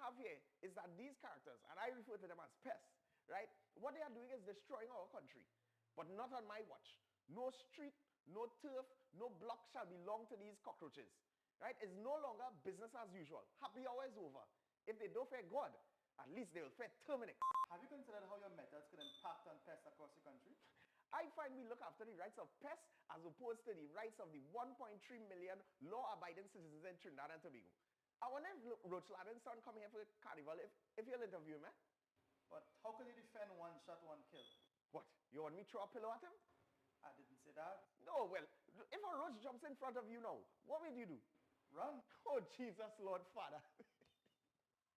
have here is that these characters, and I refer to them as pests, right? What they are doing is destroying our country, but not on my watch. No street, no turf, no block shall belong to these cockroaches, right? It's no longer business as usual. Happy hour is over. If they don't fear God, at least they will fear Terminix. Have you considered how your methods could impact on pests across the country? I find we look after the rights of pests as opposed to the rights of the 1.3 million law-abiding citizens in Trinidad and Tobago. I wonder if Roach Lavin son come here for the carnival if you'll interview me. But how can you defend one shot, one kill? What? You want me to throw a pillow at him? I didn't say that. No, well, if a roach jumps in front of you now, what will you do? Run. Oh, Jesus, Lord Father.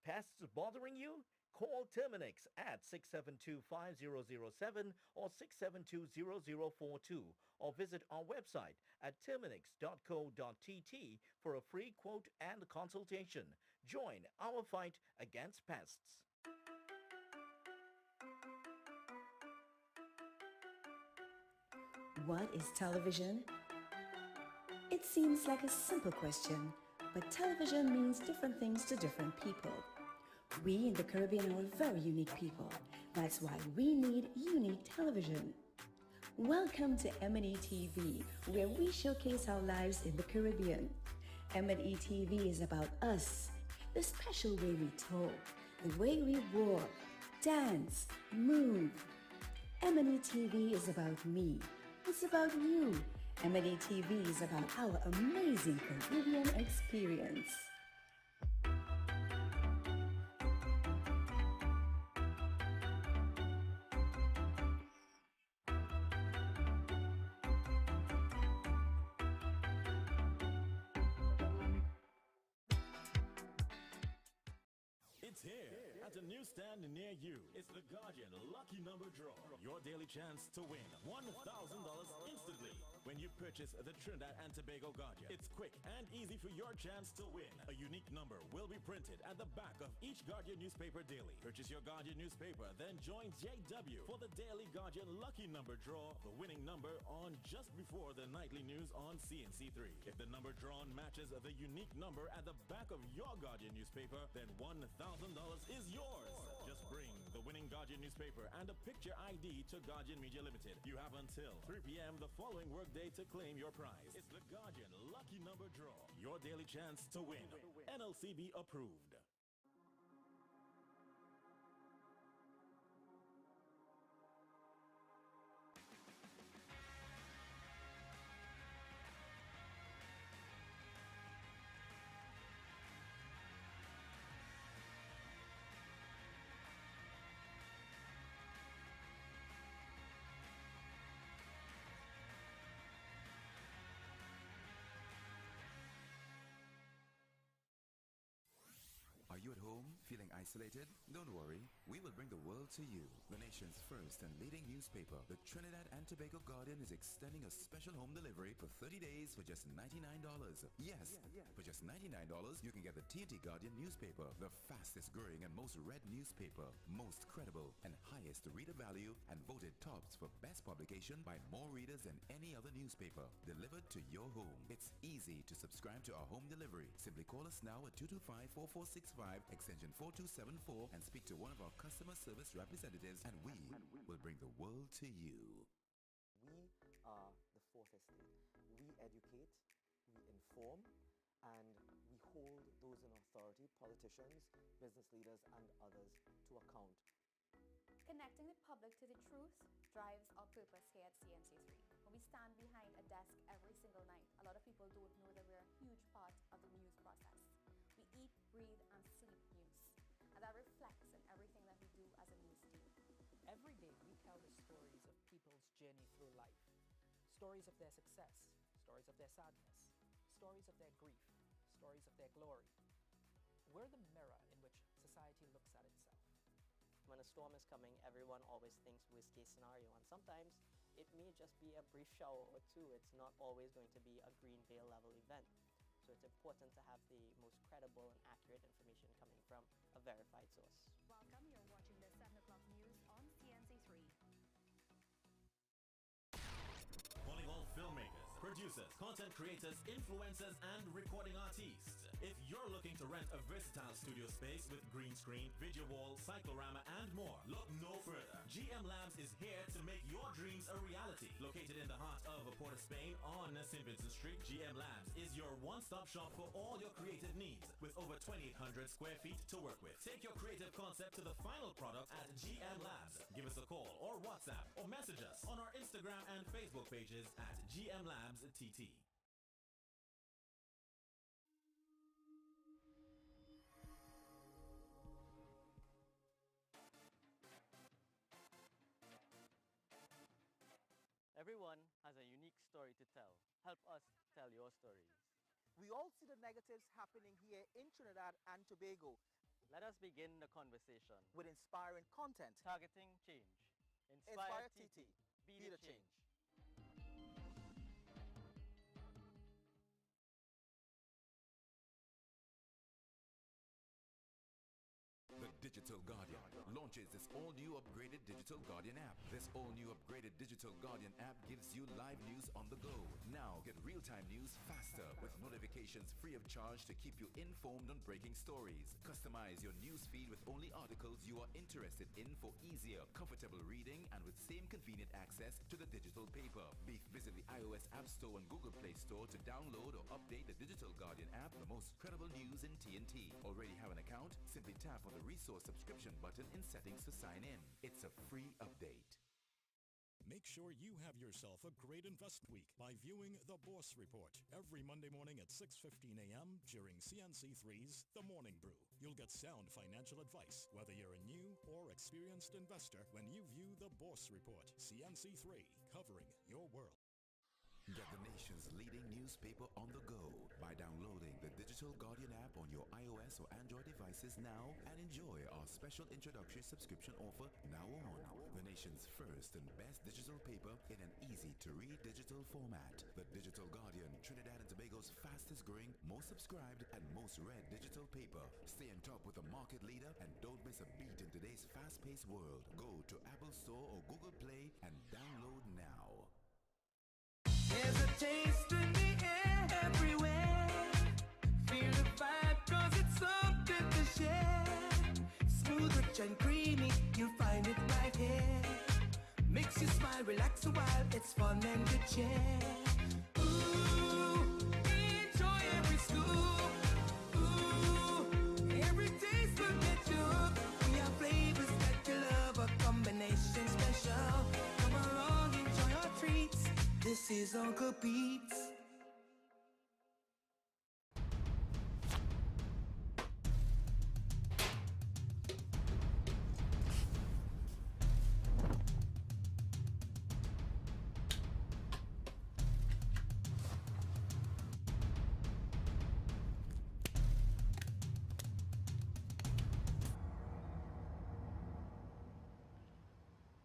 Pests bothering you? Call Terminix at 672-5007 or 672-0042 or visit our website at terminix.co.tt for a free quote and consultation. Join our fight against pests. What is television? It seems like a simple question, but television means different things to different people. We in the Caribbean are very unique people. That's why we need unique television. Welcome to M&E TV, where we showcase our lives in the Caribbean. M&E TV is about us, the special way we talk, the way we walk, dance, move. M&E TV is about me. It's about you. M&E TV is about our amazing Caribbean experience. It's here at a newsstand near you. It's the Guardian Lucky Number Draw. Your daily chance to win $1,000 instantly when you purchase the Trinidad and Tobago Guardian. It's quick and easy for your chance to win. A unique number will be printed at the back of each Guardian newspaper daily. Purchase your Guardian newspaper, then join JW for the daily Guardian Lucky Number Draw, the winning number on just before the nightly news on CNC3. If the number drawn matches the unique number at the back of your Guardian newspaper, then $1,000 is yours. Just bring the winning Guardian newspaper and a picture ID to Guardian Media Limited. You have until 3 p.m. the following workday to claim your prize. It's the Guardian Lucky Number Draw. Your daily chance to win. NLCB approved. Are you at home, feeling isolated? Don't worry, we will bring the world to you. The nation's first and leading newspaper, the Trinidad and Tobago Guardian, is extending a special home delivery for 30 days for just $99. Yes, for just $99, you can get the TNT Guardian newspaper, the fastest growing and most read newspaper, most credible and highest reader value, and voted tops for best publication by more readers than any other newspaper, delivered to your home. It's easy to subscribe to our home delivery. Simply call us now at 225-4465, extension 4274, and speak to one of our customer service representatives, and we will bring the world to you. We are the fourth estate. We educate, we inform, and we hold those in authority, politicians, business leaders, and others, to account. Connecting the public to the truth drives our purpose here at CNC3. When we stand behind a desk every single night, a lot of people don't know that we're a huge part of the news process. We eat, breathe, and sleep news. And that reflects in everything that we do as a news team. Every day we tell the stories of people's journey through life. Stories of their success, stories of their sadness, stories of their grief, stories of their glory. We're the mirror in which society looks at itself. When a storm is coming, everyone always thinks worst case scenario, and sometimes it may just be a brief shower or two. It's not always going to be a green veil level event. So it's important to have the most credible and accurate information coming from a verified source. Welcome, you're watching the 7 o'clock news on CNC3. Calling all filmmakers, producers, content creators, influencers, and recording artists. If you're looking to rent a versatile studio space with green screen, video wall, cyclorama, and more, look no further. GM Labs is here to make your dreams a reality. Located in the heart of Port of Spain on St. Vincent Street, GM Labs is your one-stop shop for all your creative needs with over 2,800 square feet to work with. Take your creative concept to the final product at GM Labs. Give us a call or WhatsApp or message us on our Instagram and Facebook pages at GM Labs TT. Everyone has a unique story to tell. Help us tell your stories. We all see the negatives happening here in Trinidad and Tobago Let us begin the conversation. with inspiring content. Targeting change. Inspire TT. Be the change. The Digital Guardian launches this all-new upgraded Digital Guardian app. This all-new upgraded Digital Guardian app gives you live news on the go. Now get real-time news faster with notifications free of charge to keep you informed on breaking stories. Customize your news feed with only articles you are interested in for easier, comfortable reading and with same convenient access to the digital paper. Visit the iOS App Store and Google Play Store to download or update the Digital Guardian app, the most credible news in TNT. Already have an account? Simply tap on the resource subscription button in settings to sign in. It's a free update. Make sure you have yourself a great invest week by viewing The Boss Report every Monday morning at 6:15 a.m. during CNC3's The Morning Brew. You'll get sound financial advice, whether you're a new or experienced investor, when you view The Boss Report. CNC3, covering your world. Get the nation's leading newspaper on the go by downloading the Digital Guardian app on your iOS or Android devices now and enjoy our special introductory subscription offer now on. The nation's first and best digital paper in an easy-to-read digital format. The Digital Guardian, Trinidad and Tobago's fastest growing, most subscribed and most read digital paper. Stay on top with the market leader and don't miss a beat in today's fast-paced world. Go to Apple Store or Google Play and download now. There's a taste in the air everywhere. Feel the vibe cause it's something to share. Smooth, rich and creamy, you'll find it right here. Makes you smile, relax a while, it's fun and good cheer. Ooh, enjoy every scoop. Ooh, every taste will get you hooked. We have flavors that you love, a combination special. Come along, enjoy our treats. This is Uncle Pete's.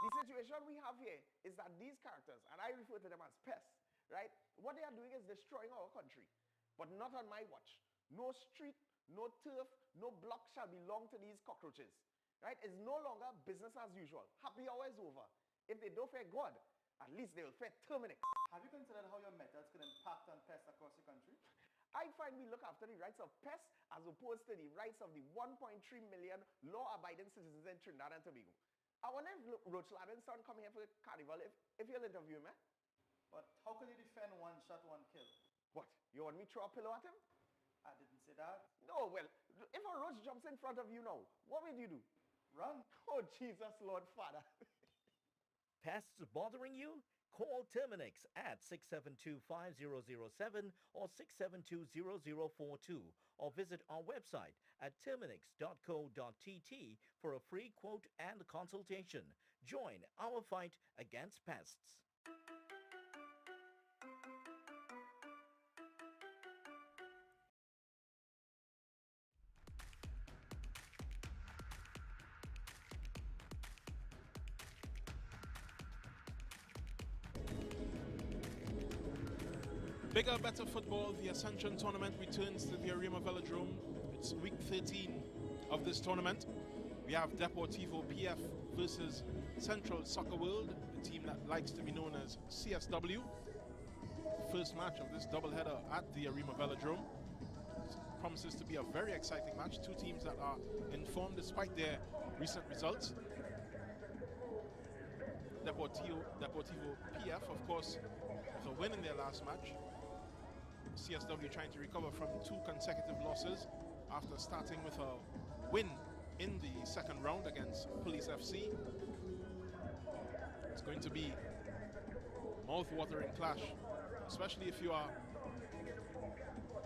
The situation we have here is that these characters, and I refer to them as pests, right? What they are doing is destroying our country, but not on my watch. No street, no turf, no block shall belong to these cockroaches, right? It's no longer business as usual. Happy hour is over. If they don't fear God, at least they will fear Terminix. Have you considered how your methods could impact on pests across the country? I find we look after the rights of pests as opposed to the rights of the 1.3 million law-abiding citizens in Trinidad and Tobago. I wonder if Roach Ladden's son come here for the carnival if you'll interview him, eh? But how can you defend one shot, one kill? What? You want me to throw a pillow at him? I didn't say that. No, well, if a roach jumps in front of you now, what will you do? Run. Oh, Jesus, Lord Father. Pests bothering you? Call Terminix at 672-5007 or 672-0042 or visit our website at terminix.co.tt for a free quote and consultation. Join our fight against pests. Bigger, better football. The Ascension tournament returns to the Arima Velodrome. It's week 13 of this tournament. We have Deportivo PF versus Central Soccer World, a team that likes to be known as CSW. First match of this doubleheader at the Arima Velodrome. promises to be a very exciting match. Two teams that are in form despite their recent results. Deportivo PF, of course, with a win in their last match. CSW trying to recover from 2 consecutive losses after starting with a win in the second round against Police FC. It's going to be a mouth-watering clash, especially if you are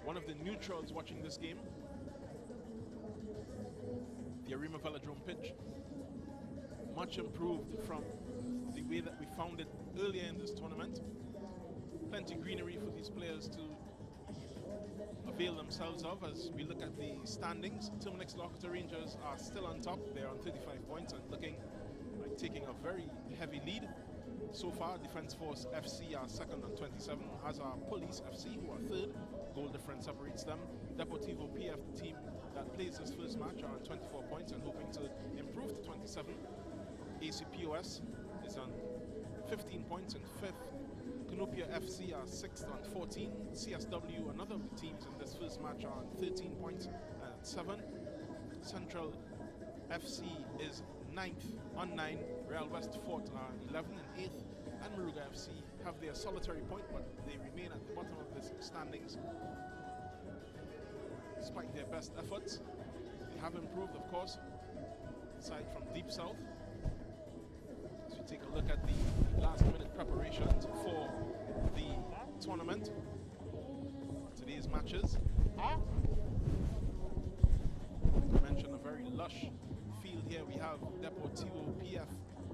one of the neutrals watching this game. The Arima Velodrome pitch, much improved from the way that we found it earlier in this tournament. Plenty greenery for these players to avail themselves of as we look at the standings. Terminix Loughborough Rangers are still on top. They're on 35 points and looking like taking a very heavy lead. So far, Defence Force FC are second on 27, as are Police FC, who are third. Goal difference separates them. Deportivo PF, the team that plays this first match, are on 24 points and hoping to improve to 27. ACPOS is on 15 points in fifth. Canopia FC are sixth on 14. CSW, another of the teams in this first match, are on 13 points at 7. Central FC is 9th on 9. Real West Fort are 11 and 8th. And Maruga FC have their solitary point, but they remain at the bottom of the standings. Despite their best efforts, they have improved, of course, aside from Deep South. As we take a look at the last-minute preparations for the tournament, today's matches. I mentioned a very lush field here. We have Deportivo PF.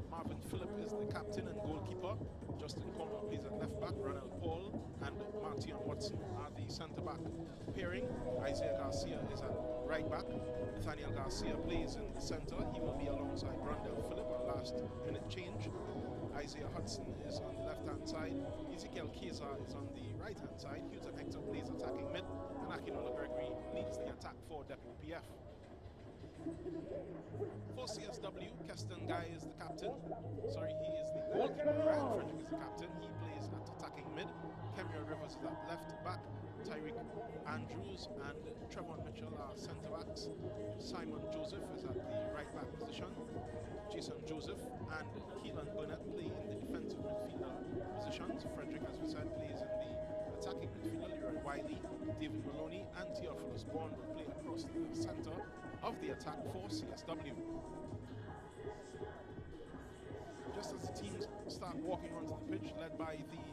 Marvin Phillip is the captain and goalkeeper. Justin Cornwell plays at left back. Ronald Paul and Martion Watson are the centre-back pairing. Isaiah Garcia is at right back. Nathaniel Garcia plays in the centre. He will be alongside Rondell Phillip on last-minute change. Isaiah Hudson is on the left-hand side. Ezekiel Keza is on the right-hand side. Houghton Hector plays attacking mid. And Akinola Gregory leads the attack for Depo PF. For CSW, Keston Guy is the captain. Sorry, he is the goalkeeper. Ryan Frederick is the captain. He plays at attacking mid. Kemia Rivers is at left back. Tyreek Andrews and Trevon Mitchell are centre backs. Simon Joseph is at the right back position. Jason Joseph and Keelan Burnett play in the defensive midfielder positions. Frederick, as we said, plays in the attacking midfielder. Leroy Wiley, David Maloney and Theophilus Bourne will play across the centre of the attack for CSW. Just as the teams start walking onto the pitch, led by the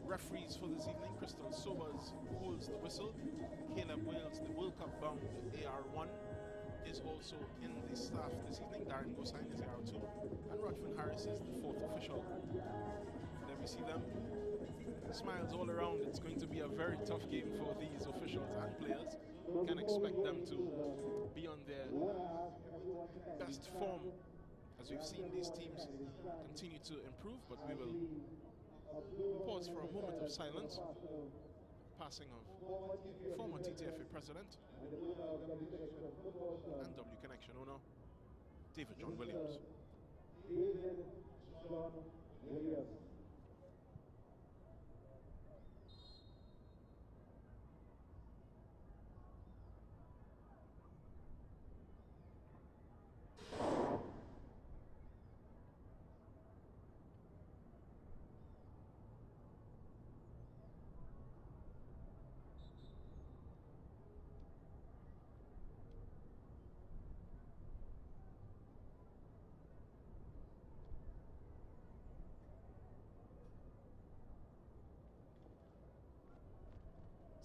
referees for this evening, Crystal Sobers holds the whistle. Caleb Wales, the World Cup bound AR1, is also in the staff this evening. Darren Gosine is AR2, and Rodfin Harris is the fourth official. There we see them. Smiles all around. It's going to be a very tough game for these officials and players. You can expect them to be on their best form as we've seen these teams continue to improve, but we will pause for a moment of silence. Passing of former TTFA president and W Connection owner David John Williams.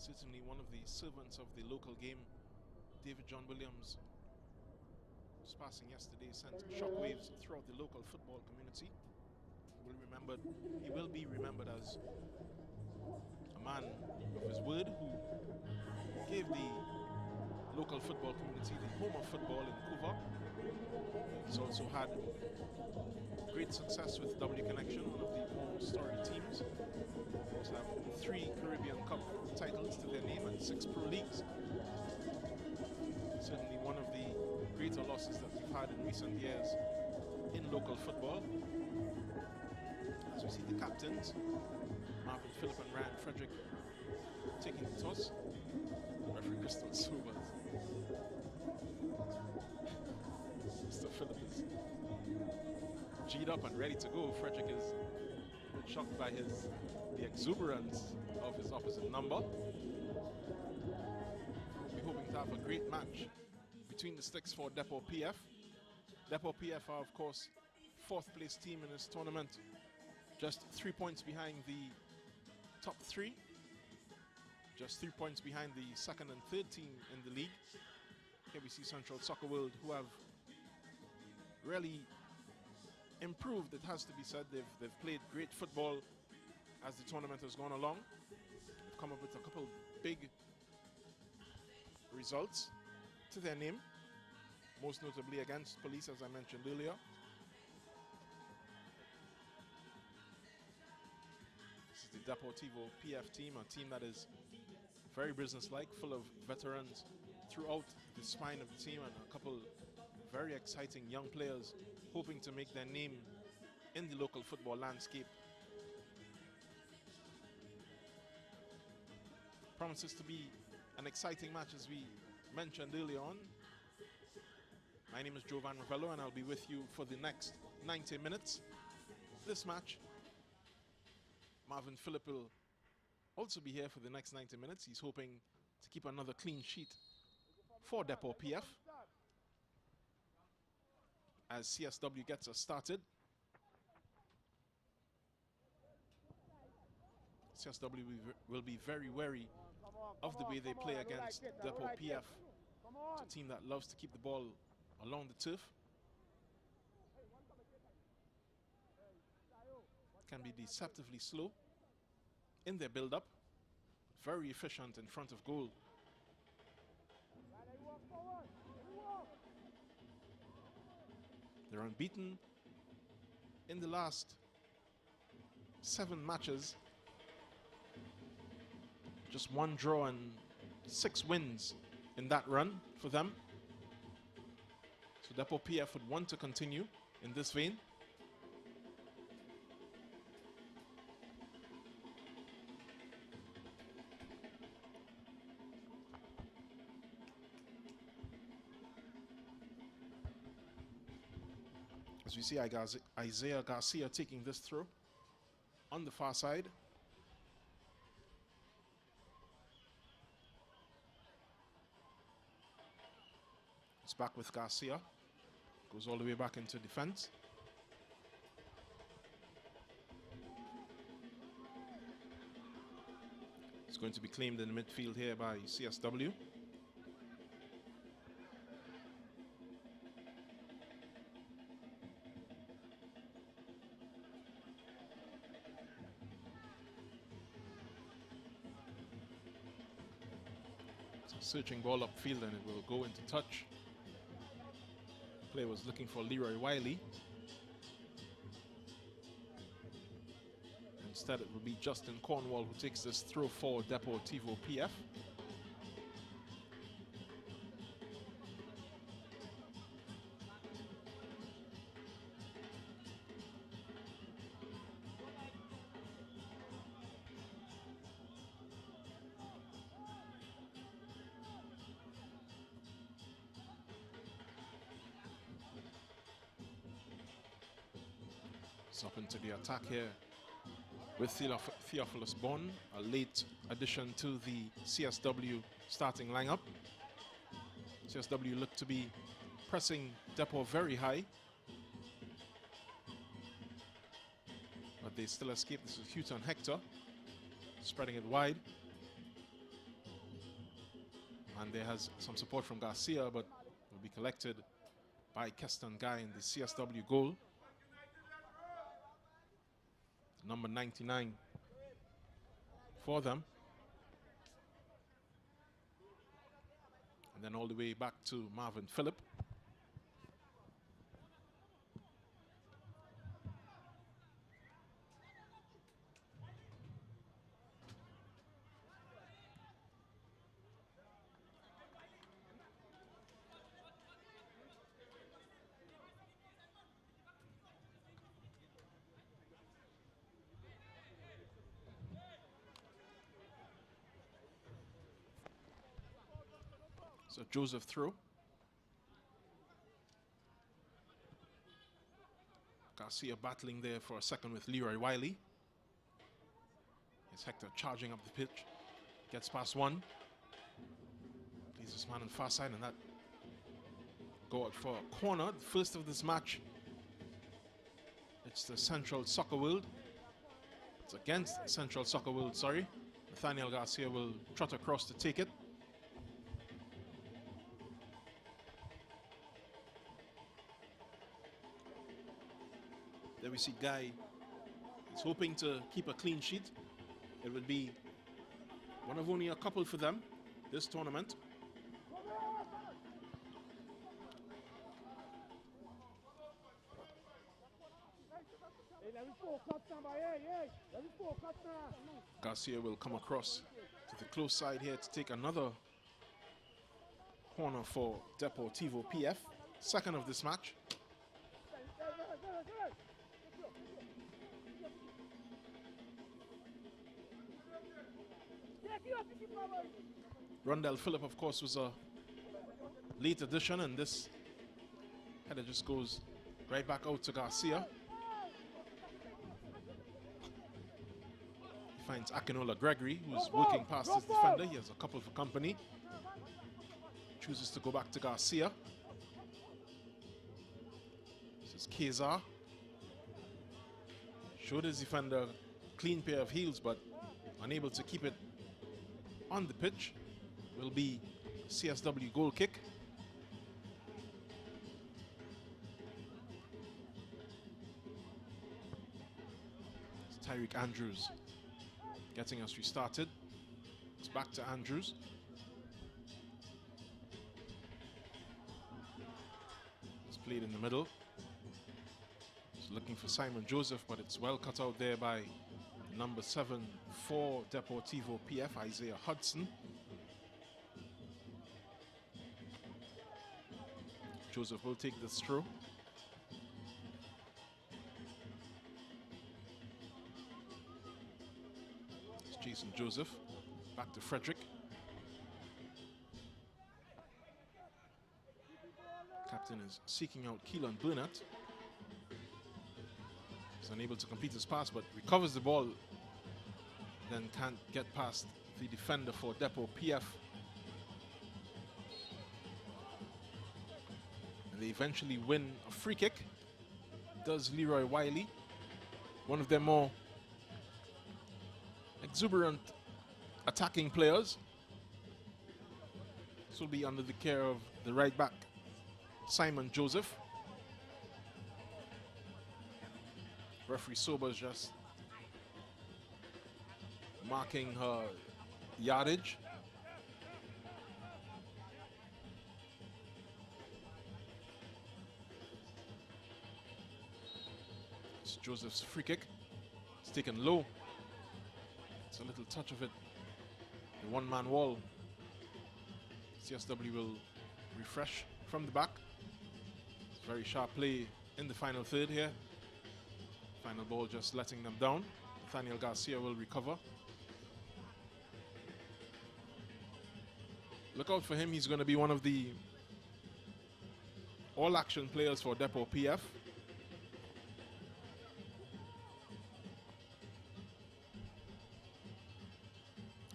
Certainly one of the servants of the local game, David John Williams, whose passing yesterday sent shockwaves throughout the local football community. He will be remembered as a man of his word who gave the local football community the home of football in Couva. He's also had great success with W Connection, one of the more storied teams. They also have 3 Caribbean Cup titles to their name and 6 Pro Leagues. Certainly one of the greater losses that we've had in recent years in local football. As we see the captains, Marvin Phillip and Ryan Frederick, taking the toss. The Referee Crystal Subas. Mr. Phillip is G'd up and ready to go. Frederick is a bit shocked by the exuberance of his opposite number. We're hoping to have a great match between the sticks for Depot PF. Depot PF are, of course, 4th place team in this tournament, just 3 points behind the top 3, just 3 points behind the 2nd and 3rd team in the league, KBC Central Soccer World, who have really improved, it has to be said. They've played great football as the tournament has gone along. They've come up with a couple big results to their name, most notably against Police, as I mentioned earlier. This is the Deportivo PF team, a team that is very businesslike, full of veterans throughout the spine of the team, and a couple very exciting young players hoping to make their name in the local football landscape. Promises to be an exciting match, as we mentioned earlier on. My name is Jovan Ravello, and I'll be with you for the next 90 minutes. This match, Marvin Phillip will also be here for the next 90 minutes. He's hoping to keep another clean sheet for Depot PF as CSW gets us started. CSW will be very wary of the way they play against Depot PF. It's a team that loves to keep the ball along the turf. Can be deceptively slow in their build-up, very efficient in front of goal. They're unbeaten in the last 7 matches. Just 1 draw and 6 wins in that run for them. So Depot PF would want to continue in this vein. As we see Isaiah Garcia taking this throw on the far side. It's back with Garcia. Goes all the way back into defense. It's going to be claimed in the midfield here by CSW. Searching ball upfield, and it will go into touch. Player was looking for Leroy Wiley. Instead, it will be Justin Cornwall who takes this throw for Deportivo PF. Up into the attack here with Theophilus Bon, a late addition to the CSW starting lineup. CSW look to be pressing Depot very high, but they still escape. This is Houghton Hector spreading it wide, and there has some support from Garcia, but will be collected by Keston Guy in the CSW goal. Number 99 for them. And then all the way back to Marvin Phillip. So Joseph throw. Garcia battling there for a second with Leroy Wiley. Here's Hector charging up the pitch. Gets past one. Plays this man on the far side, and that go out for a corner. The first of this match. It's the Central Soccer World. It's against Central Soccer World, sorry. Nathaniel Garcia will trot across to take it. There we see Guy. He's hoping to keep a clean sheet. It would be one of only a couple for them this tournament. Garcia will come across to the close side here to take another corner for Deportivo PF. Second of this match. Rondell Phillip, of course, was a late addition, and this header just goes right back out to Garcia. He finds Akinola Gregory, who's working past his defender. He has a couple for company. Chooses to go back to Garcia. This is Kezar. Showed his defender a clean pair of heels, but unable to keep it on the pitch. Will be CSW goal kick. It's Tyreek Andrews getting us restarted. It's back to Andrews. It's played in the middle. He's looking for Simon Joseph, but it's well cut out there by number 7 for Deportivo PF, Isaiah Hudson. Joseph will take this throw. It's Jason Joseph. Back to Frederick. Captain is seeking out Keelan Burnett. He's unable to complete his pass, but recovers the ball. Then can't get past the defender for Depo PF. And they eventually win a free kick. Does Leroy Wiley, one of their more exuberant attacking players. This will be under the care of the right back, Simon Joseph. Referee Sobers just marking her yardage. It's Joseph's free kick. It's taken low. It's a little touch of it. The one-man wall. CSW will refresh from the back. It's very sharp play in the final third here. Final ball just letting them down. Nathaniel Garcia will recover. Look out for him. He's going to be one of the all-action players for Depo PF.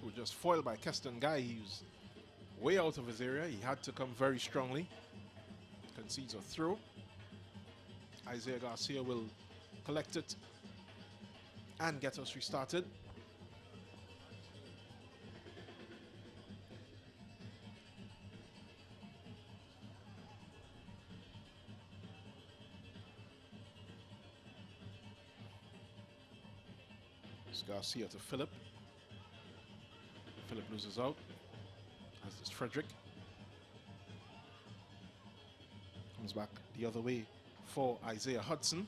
Who just foiled by Keston Guy. He was way out of his area. He had to come very strongly. Concedes a throw. Isaiah Garcia will collect it and get us restarted. It's Garcia to Phillip. Phillip loses out, as does Frederick. Comes back the other way for Isaiah Hudson.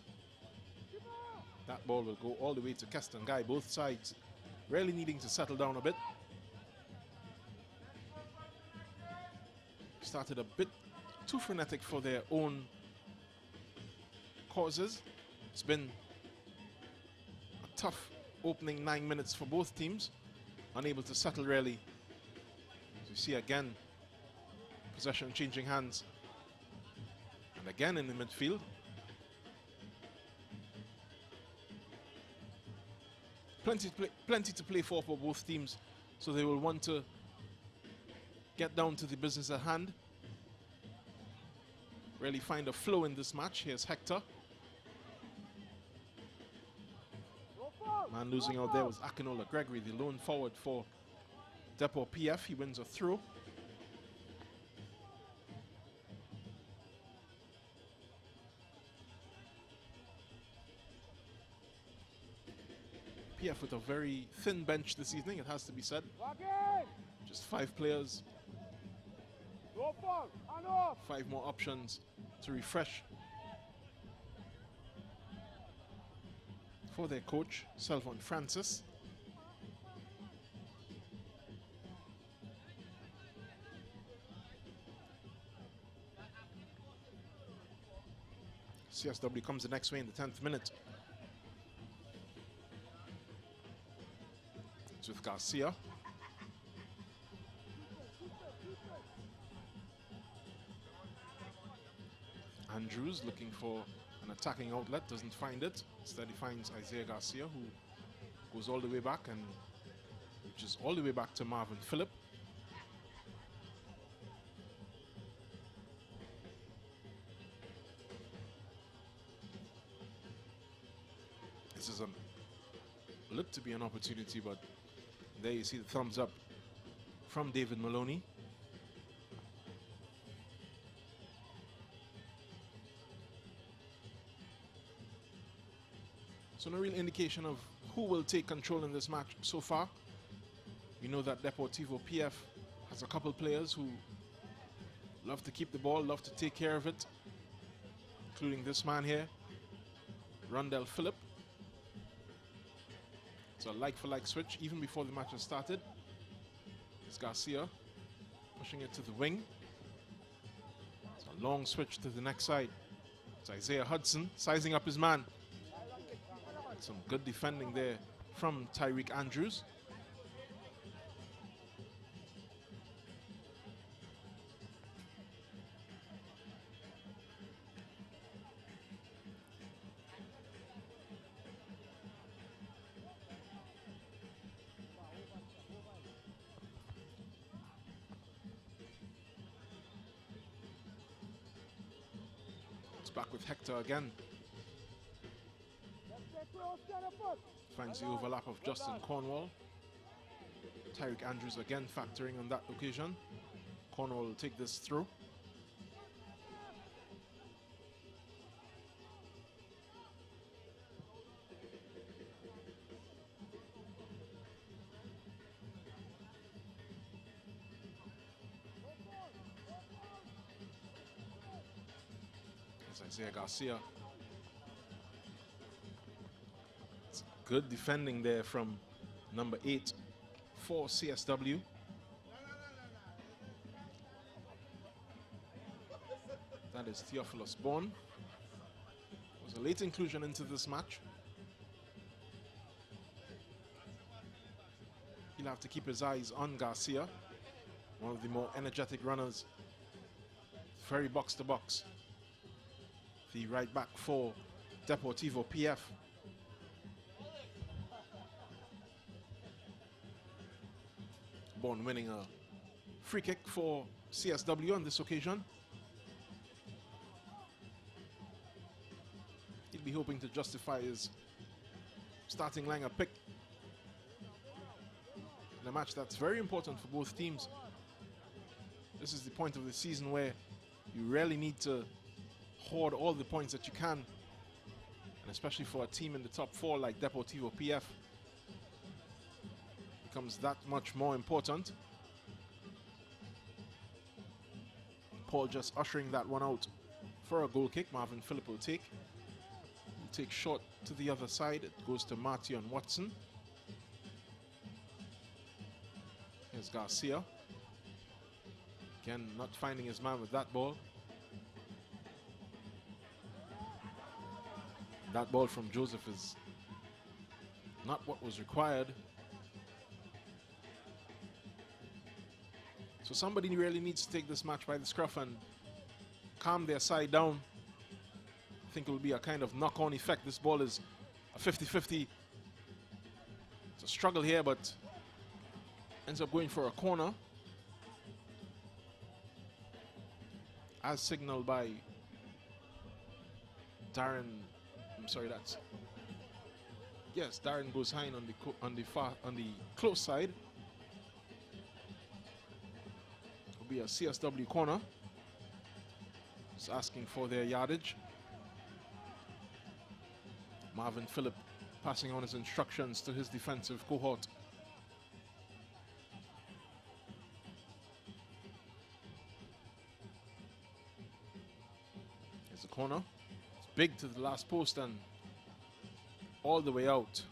That ball will go all the way to Keston Guy. Both sides really needing to settle down a bit. Started a bit too frenetic for their own causes. It's been a tough opening 9 minutes for both teams. Unable to settle really. As you see again, Possession changing hands. And again in the midfield. Plenty to play for both teams. So they will want to get down to the business at hand. Really find a flow in this match. Here's Hector. Man losing out there was Akinola Gregory, the lone forward for Depot PF. He wins a throw. PF with a very thin bench this evening, it has to be said. Just 5 players. 5 more options to refresh for their coach, Selvon Francis. CSW comes the next way in the 10th minute. It's with Garcia. Andrews looking for an attacking outlet, doesn't find it. Instead he finds Isaiah Garcia, who goes all the way back and reaches all the way back to Marvin Phillip. This is looked to be an opportunity, but there you see the thumbs up from David Maloney. So no real indication of who will take control in this match so far. We know that Deportivo PF has a couple players who love to keep the ball, love to take care of it, including this man here, Rondell Phillip. It's a like-for-like switch even before the match has started. It's Garcia pushing it to the wing. It's a long switch to the next side. It's Isaiah Hudson sizing up his man. Some good defending there from Tyreek Andrews. It's back with Hector again. Finds the overlap of Justin Cornwall. Tyreek Andrews again factoring on that occasion. Cornwall will take this through. It's Isaiah Garcia. Good defending there from number 8 for CSW. That is Theophilus Bourne. Was a late inclusion into this match. He'll have to keep his eyes on Garcia, one of the more energetic runners. Very box to box. The right back for Deportivo PF. Bourne winning a free kick for CSW on this occasion. He'll be hoping to justify his starting lineup pick in a match that's very important for both teams. This is the point of the season where you really need to hoard all the points that you can, and especially for a team in the top 4 like Deportivo PF, becomes that much more important. Paul just ushering that one out for a goal kick. Marvin Phillip will take. He'll take short to the other side. It goes to Martion Watson. Here's Garcia. Again, not finding his man with that ball. That ball from Joseph is not what was required. So somebody really needs to take this match by the scruff and calm their side down. I think it will be a kind of knock-on effect. This ball is a 50-50. It's a struggle here, but ends up going for a corner, as signaled by Darren. I'm sorry, that's yes. Darren goes high on the close side. It'll be a CSW corner. Just asking for their yardage. Marvin Phillip passing on his instructions to his defensive cohort. Here's the corner. It's big to the last post and all the way out.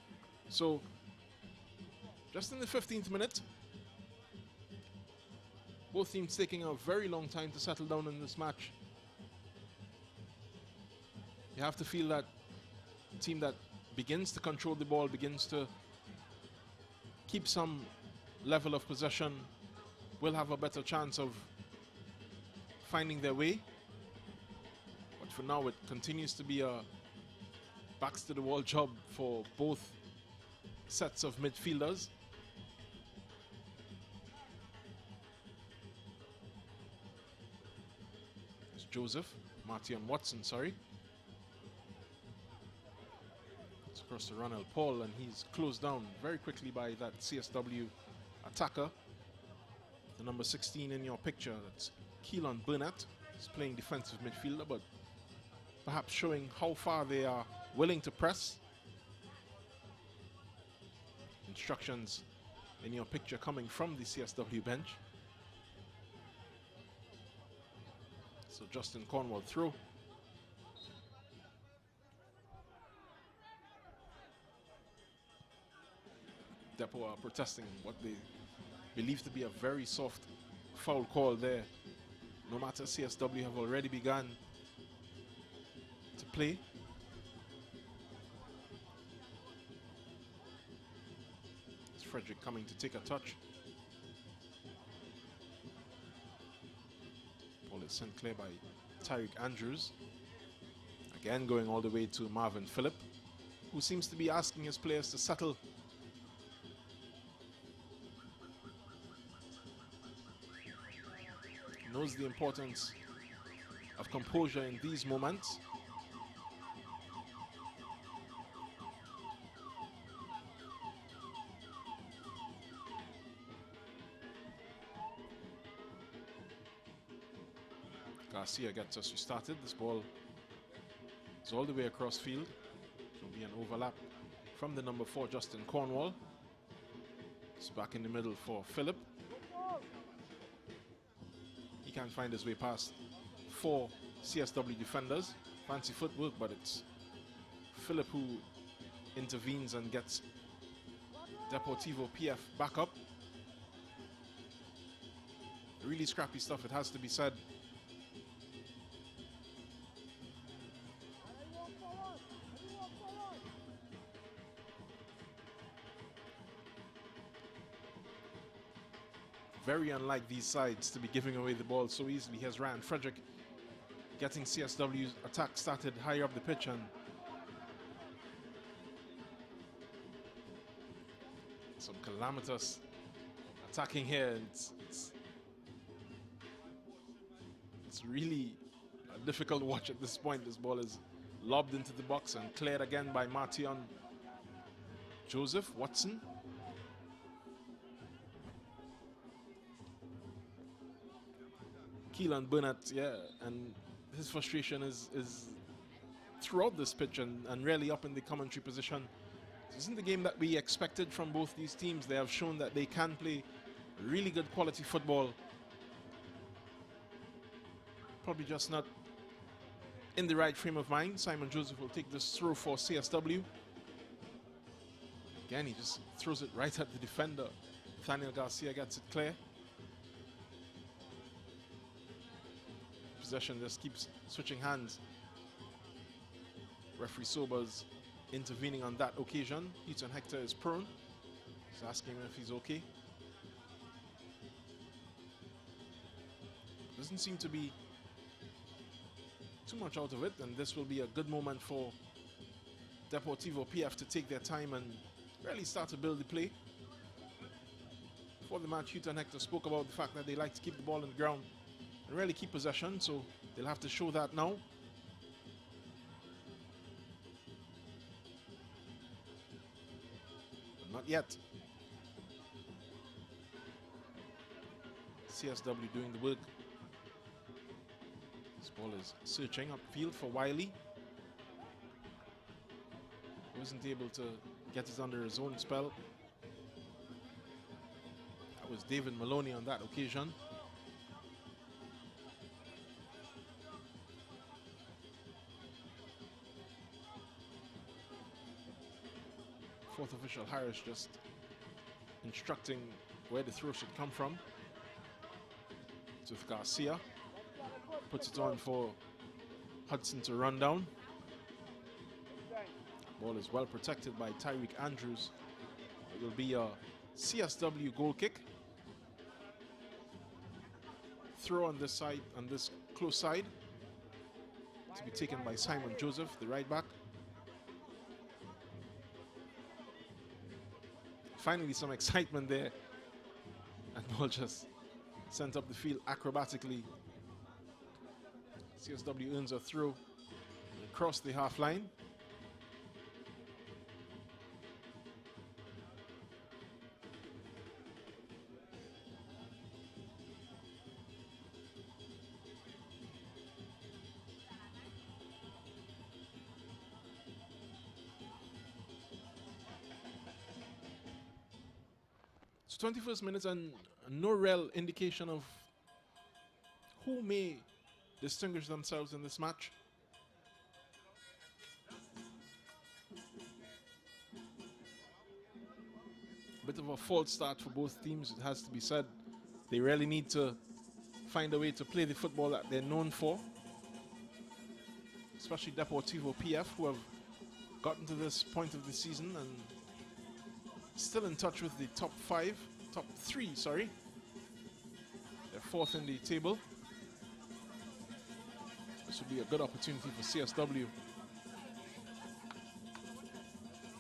So, just in the 15th minute, both teams taking a very long time to settle down in this match. You have to feel that the team that begins to control the ball, begins to keep some level of possession, will have a better chance of finding their way. But for now, it continues to be a backs to the wall job for both sets of midfielders. It's Joseph, Martion Watson, sorry. Across to Ronald Paul, and he's closed down very quickly by that CSW attacker. The number 16 in your picture, that's Keelan Burnett. He's playing defensive midfielder, but perhaps showing how far they are willing to press. Instructions in your picture coming from the CSW bench. So Justin Cornwall through. Depot are protesting what they believe to be a very soft foul call there. No matter, CSW have already begun to play. It's Frederick coming to take a touch. Ball is sent clear by Tyreek Andrews. Again going all the way to Marvin Phillip, who seems to be asking his players to settle. Knows the importance of composure in these moments. Garcia gets us restarted. This ball is all the way across field. There'll be an overlap from the number 4, Justin Cornwall. It's back in the middle for Phillip. He can't find his way past 4 CSW defenders. Fancy footwork, but it's Phillip who intervenes and gets Deportivo PF back up. Really scrappy stuff, it has to be said. Very unlike these sides to be giving away the ball so easily. Here's Ryan Frederick getting CSW's attack started higher up the pitch, and some calamitous attacking here. It's really a difficult watch at this point. This ball is lobbed into the box and cleared again by Martion Joseph Watson. Keelan Burnett, yeah, and his frustration is throughout this pitch and really up in the commentary position. This isn't the game that we expected from both these teams. They have shown that they can play really good quality football. Probably just not in the right frame of mind. Simon Joseph will take this throw for CSW. Again, he just throws it right at the defender. Nathaniel Garcia gets it clear. Possession just keeps switching hands. Referee Sobers intervening on that occasion. Heaton Hector is prone. He's asking him if he's okay. Doesn't seem to be too much out of it, and this will be a good moment for Deportivo PF to take their time and really start to build the play. Before the match, Hugh and Hector spoke about the fact that they like to keep the ball on the ground and really keep possession, so they'll have to show that now. But not yet. CSW doing the work. This ball is searching upfield for Wiley. Wasn't able to get it under his own spell. That was David Maloney on that occasion. Fourth official Harris just instructing where the throw should come from. It's with Garcia. Puts it on for Hudson to run down. Ball is well protected by Tyreek Andrews. It will be a CSW goal kick. Throw on this side, on this close side, to be taken by Simon Joseph, the right back. Finally, some excitement there. And ball just sent up the field acrobatically. CSW earns a throw across the half line. It's 21st minutes and no real indication of who may distinguish themselves in this match. Bit of a false start for both teams, it has to be said. They really need to find a way to play the football that they're known for. Especially Deportivo PF, who have gotten to this point of the season and still in touch with the top three, sorry. They're fourth in the table. This would be a good opportunity for CSW.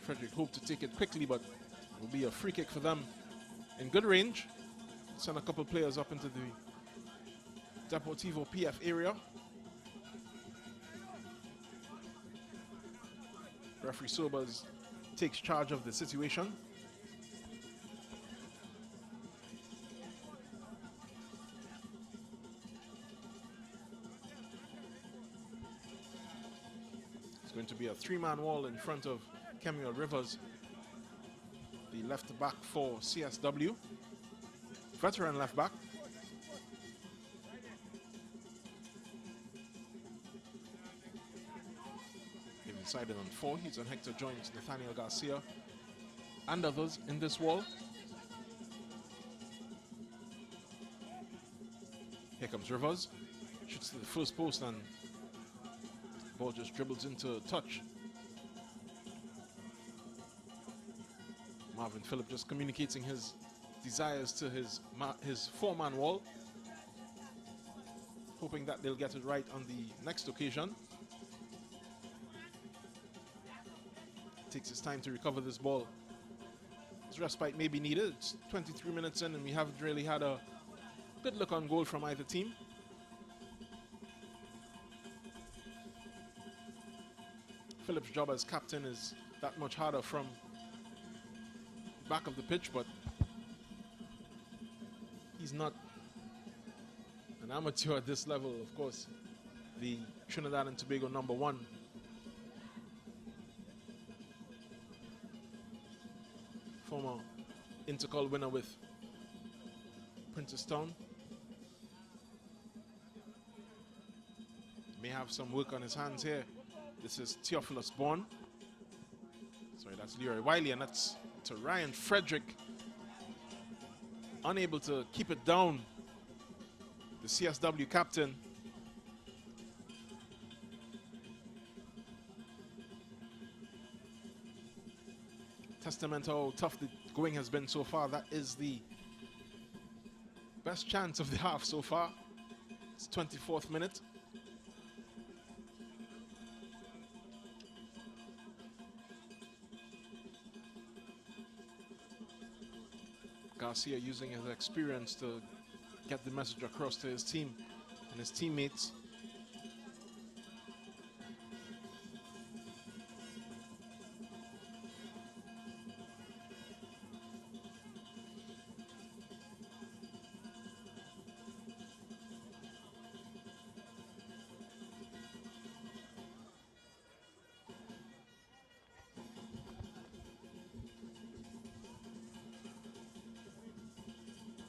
Frederick hoped to take it quickly, but it will be a free kick for them in good range. Send a couple players up into the Deportivo PF area. Referee Sobers takes charge of the situation. Going to be a three-man wall in front of Kemuel Rivers, the left back for CSW, veteran left back. They've decided on four. He's on Hector joins Nathaniel Garcia and others in this wall. Here comes Rivers, shoots to the first post and ball just dribbles into touch. Marvin Phillip just communicating his desires to his four-man wall, hoping that they'll get it right on the next occasion. Takes his time to recover this ball. His respite may be needed. It's 23 minutes in and we haven't really had a good look on goal from either team. Phillips' job as captain is that much harder from back of the pitch, but he's not an amateur at this level. Of course, the Trinidad and Tobago #1. Former Intercol winner with Princestown. May have some work on his hands here. This is Theophilus Bourne. Sorry, that's Leroy Wiley, and that's to Ryan Frederick. Unable to keep it down. The CSW captain. Testament how tough the going has been so far. That is the best chance of the half so far. It's 24th minute. Garcia using his experience to get the message across to his team and his teammates.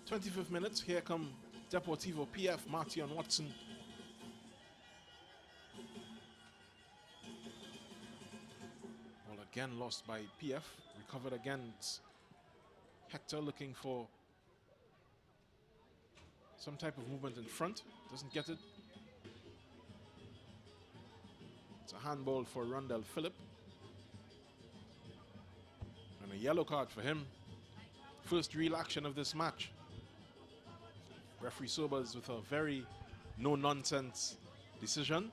Twenty-fifth minute, here come Deportivo PF, Marty and Watson. Ball again lost by PF, recovered again. It's Hector looking for some type of movement in front, doesn't get it. It's a handball for Rondell Phillip. And a yellow card for him. First real action of this match. Referee Sobers with a very no-nonsense decision.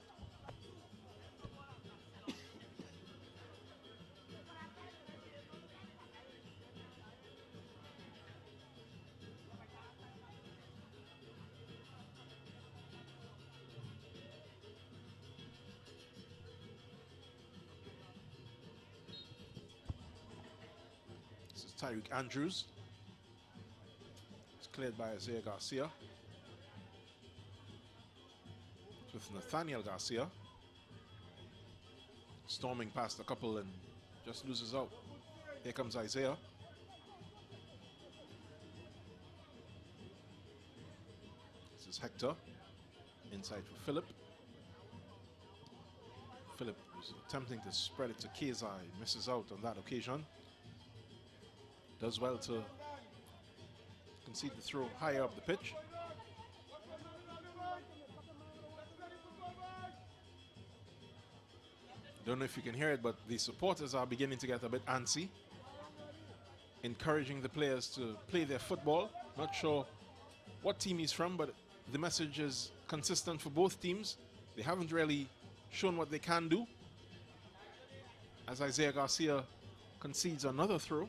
This is Tyreek Andrews. It's cleared by Isaiah Garcia. With Nathaniel Garcia. Storming past a couple and just loses out. Here comes Isaiah. This is Hector. Inside for Phillip. Phillip was attempting to spread it to Keza. He misses out on that occasion. Does well to concede the throw higher up the pitch. Don't know if you can hear it, but the supporters are beginning to get a bit antsy, encouraging the players to play their football. Not sure what team he's from, but the message is consistent for both teams. They haven't really shown what they can do. As Isaiah Garcia concedes another throw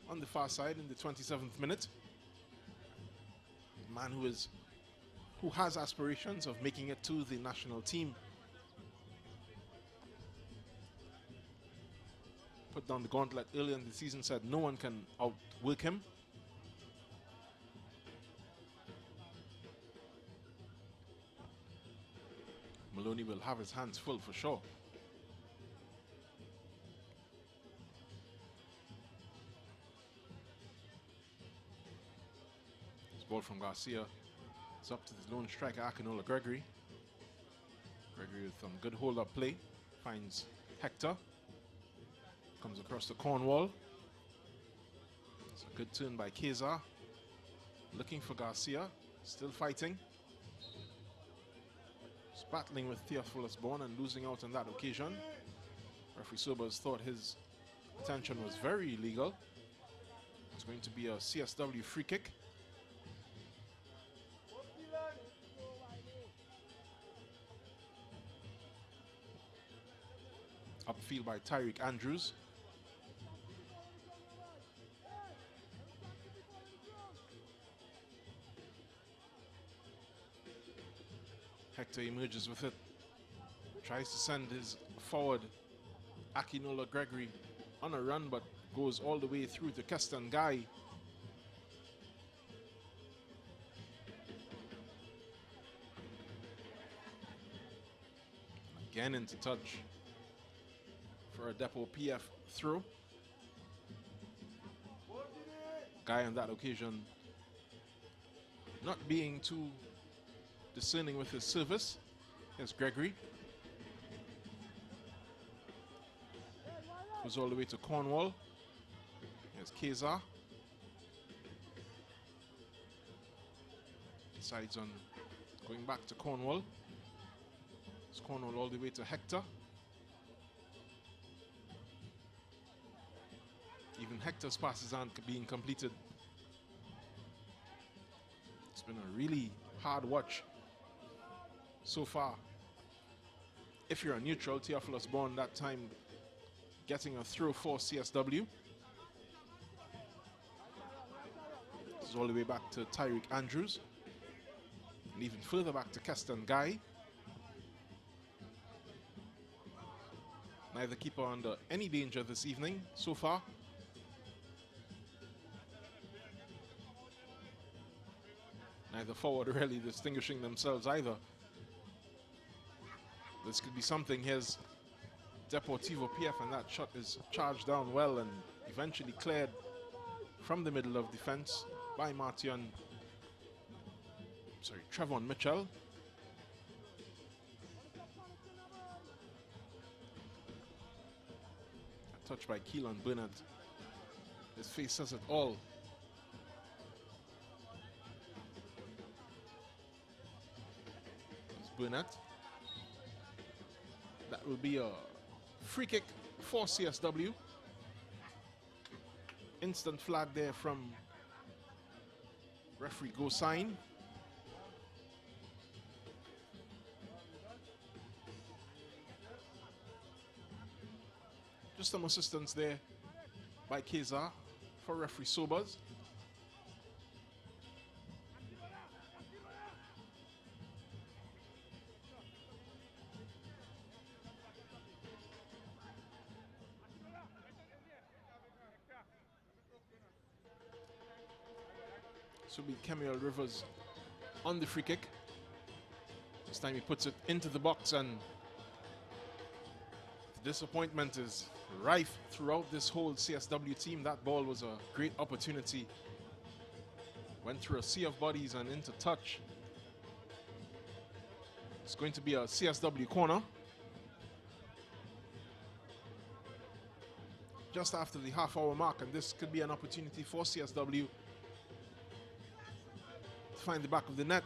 on the far side in the 27th minute. A man who has aspirations of making it to the national team. Put down the gauntlet earlier in the season, said no one can outwork him. Maloney will have his hands full for sure. This ball from Garcia. It's up to the lone striker, Akinola Gregory. Gregory with some good hold-up play. Finds Hector. Comes across the Cornwall. It's a good turn by Keza. Looking for Garcia. Still fighting. He's battling with Theophilus Bourne and losing out on that occasion. Referee Sobers thought his attention was very illegal. It's going to be a CSW free kick. Upfield by Tyreek Andrews. Hector emerges with it. Tries to send his forward, Akinola Gregory, on a run, but goes all the way through to Keston Guy. Again into touch for a Depo PF throw. Guy on that occasion not being too discerning with his service. Here's Gregory. Goes all the way to Cornwall. Here's Keza. Decides on going back to Cornwall. It's Cornwall all the way to Hector. Even Hector's passes aren't being completed. It's been a really hard watch so far. If you're a neutral, Theophilus Bourne that time getting a throw for CSW. This is all the way back to Tyreek Andrews. And even further back to Keston Guy. Neither keeper under any danger this evening so far. Neither forward really distinguishing themselves either. This could be something. Here's Deportivo PF, and that shot is charged down well and eventually cleared from the middle of defense by Trevon Mitchell. A touch by Keelan Burnett. His face says it all. There's Burnett. That will be a free kick for CSW. Instant flag there from referee Gosign. Just some assistance there by Keza for referee Sobers. This will be Kemuel Rivers on the free kick. This time he puts it into the box, and the disappointment is rife throughout this whole CSW team. That ball was a great opportunity. Went through a sea of bodies and into touch. It's going to be a CSW corner. Just after the half-hour mark, and this could be an opportunity for CSW to find the back of the net.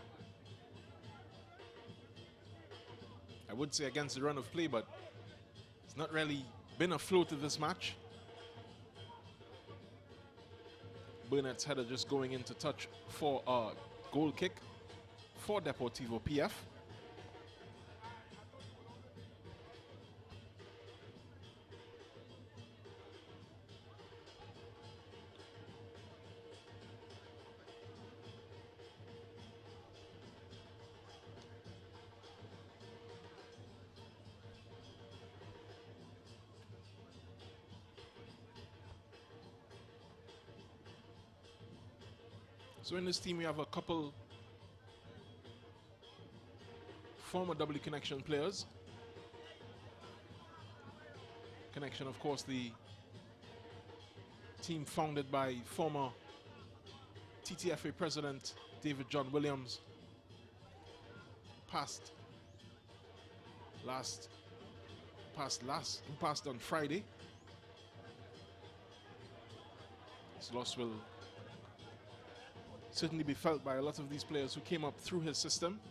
I would say against the run of play, but it's not really been a flow to this match. Burnett's header just going into touch for a goal kick for Deportivo PF. So in this team, we have a couple former W Connection players. Connection, of course, the team founded by former TTFA president David John Williams, passed on Friday. This loss will certainly be felt by a lot of these players who came up through his system,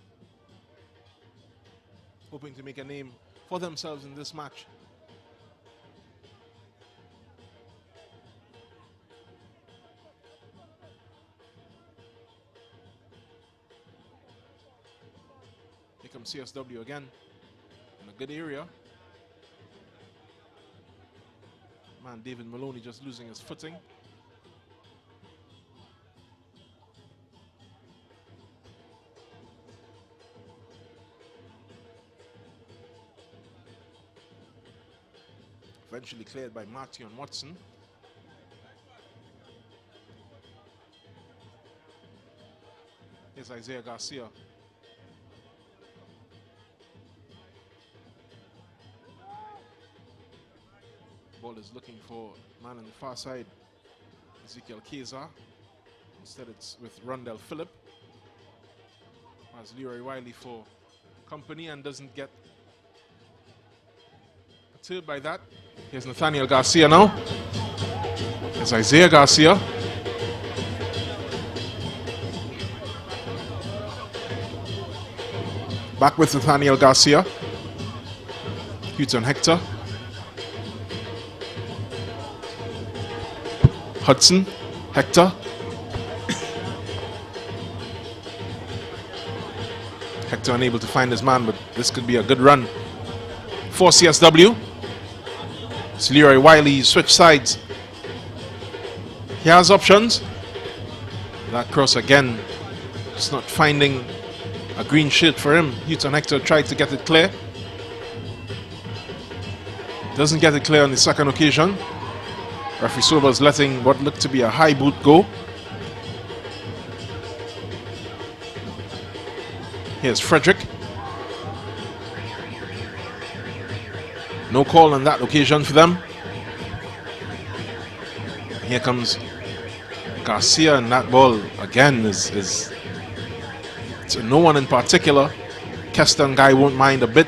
hoping to make a name for themselves in this match. Here comes CSW again in a good area. Man, David Maloney just losing his footing. Eventually cleared by Martion Watson. Here's Isaiah Garcia. Ball is looking for man on the far side, Ezekiel Keza. Instead it's with Rondell Phillip. As Leroy Wiley for company and doesn't get perturbed by that. Here's Nathaniel Garcia now. Here's Isaiah Garcia. Back with Nathaniel Garcia. Houghton Hector. Hudson Hector. Hector unable to find his man, but this could be a good run for CSW. It's Leroy Wiley, switch sides. He has options. That cross again, just not finding a green shirt for him. Houghton Hector tried to get it clear. Doesn't get it clear on the second occasion. Referee Sobers letting what looked to be a high boot go. Here's Frederick. No call on that occasion for them. Here comes Garcia, and that ball again is to no one in particular. Keston guy won't mind a bit.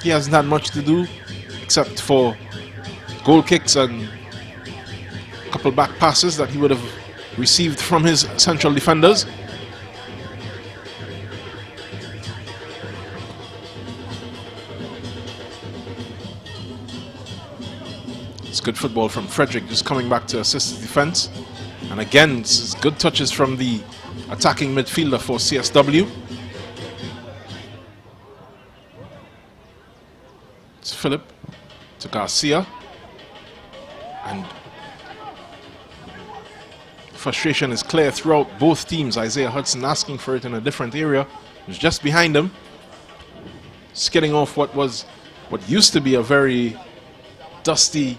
He hasn't had much to do except for goal kicks and a couple back passes that he would have received from his central defenders. It's good football from Frederick, just coming back to assist his defense. And again, this is good touches from the attacking midfielder for CSW. It's Philip to Garcia. And frustration is clear throughout both teams. Isaiah Hudson asking for it in a different area. It was just behind him. Skidding off what used to be a very dusty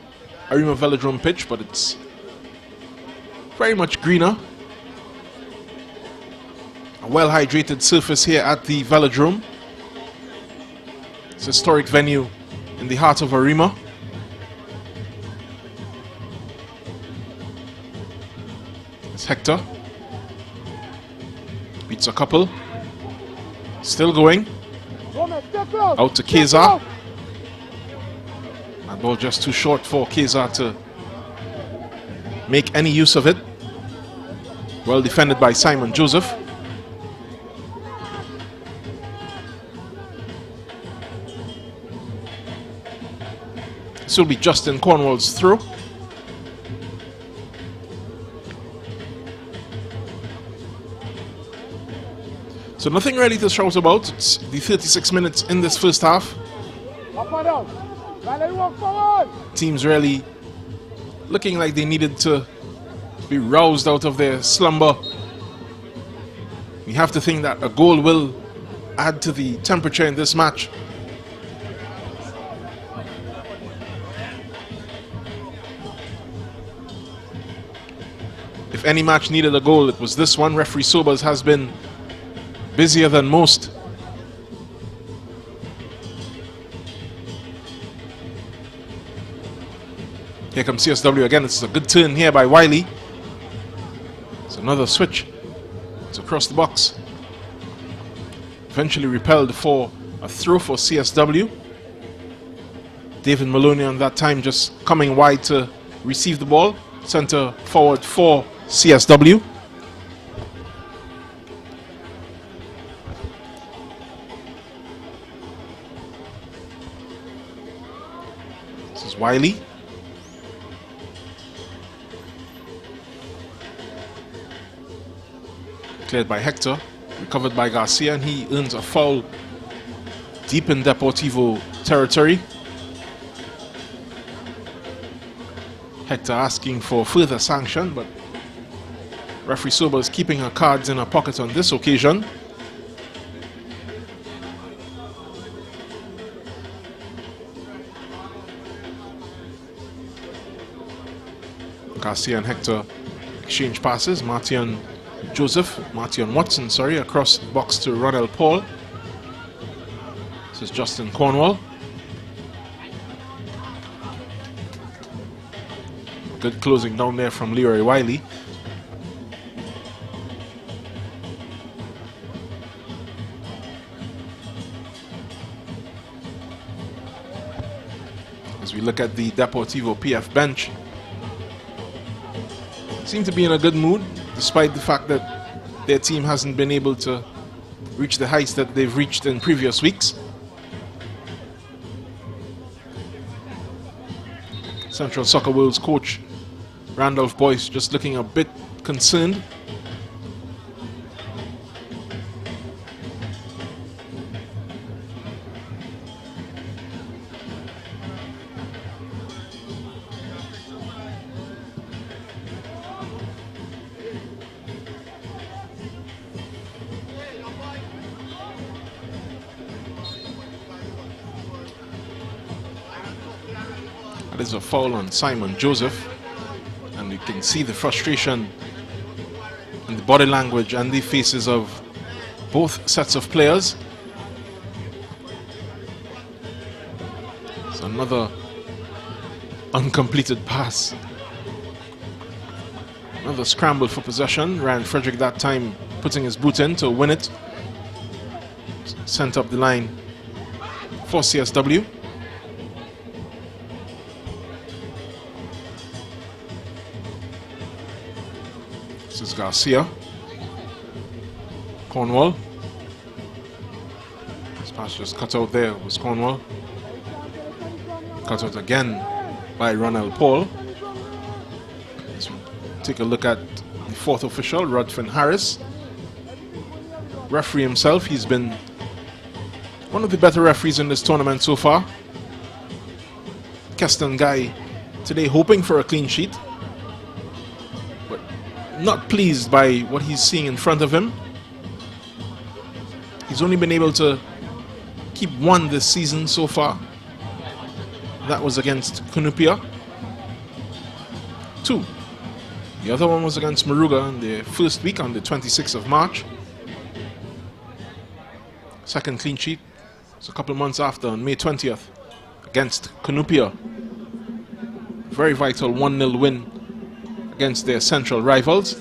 Arima Velodrome pitch, but it's very much greener. A well-hydrated surface here at the Velodrome. It's a historic venue in the heart of Arima. It's Hector. Beats a couple. Still going. Out to Keza. That ball just too short for Keza to make any use of it. Well defended by Simon Joseph. This will be Justin Cornwall's throw. So nothing really to shout about. It's the 36 minutes in this first half. Teams really looking like they needed to be roused out of their slumber. We have to think that a goal will add to the temperature in this match. If any match needed a goal, it was this one. Referee Sobers has been busier than most. Here comes CSW again. It's a good turn here by Wiley. It's another switch. It's across the box. Eventually repelled for a throw for CSW. David Maloney on that time just coming wide to receive the ball. Center forward for CSW. This is Wiley. Cleared by Hector, recovered by Garcia, and he earns a foul deep in Deportivo territory. Hector asking for further sanction, but referee Sobers keeping her cards in her pocket on this occasion. Garcia and Hector exchange passes. Martion Watson, across the box to Ronald Paul. This is Justin Cornwall. Good closing down there from Leroy Wiley. As we look at the Deportivo PF bench, seem to be in a good mood, despite the fact that their team hasn't been able to reach the heights that they've reached in previous weeks. Central Soccer World's coach Randolph Boyce just looking a bit concerned. That is a foul on Simon Joseph. And you can see the frustration in the body language and the faces of both sets of players. It's another uncompleted pass. Another scramble for possession. Ryan Frederick that time putting his boot in to win it. Sent up the line for CSW. This is Garcia. Cornwall. This pass just cut out there was Cornwall. Cut out again by Ronald Paul. Let's take a look at the fourth official, Rodfin Harris. Referee himself, he's been one of the better referees in this tournament so far. Keston Guy today hoping for a clean sheet, but not pleased by what he's seeing in front of him. He's only been able to keep one this season so far. That was against Cunupia. 2. The other one was against Moruga in the first week on the 26th of March. Second clean sheet was a couple of months after on May 20th against Cunupia. Very vital 1-0 win against their central rivals.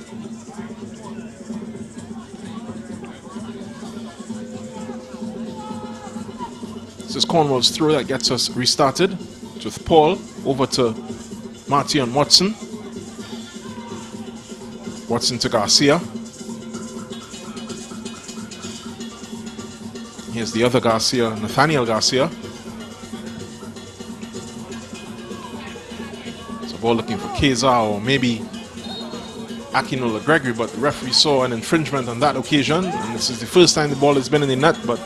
This is Cornwall's throw that gets us restarted. With Paul over to Martion Watson. Watson to Garcia. Here's the other Garcia, Nathaniel Garcia. So ball looking for Keza or maybe Akinola Gregory, but the referee saw an infringement on that occasion, and this is the first time the ball has been in the net, but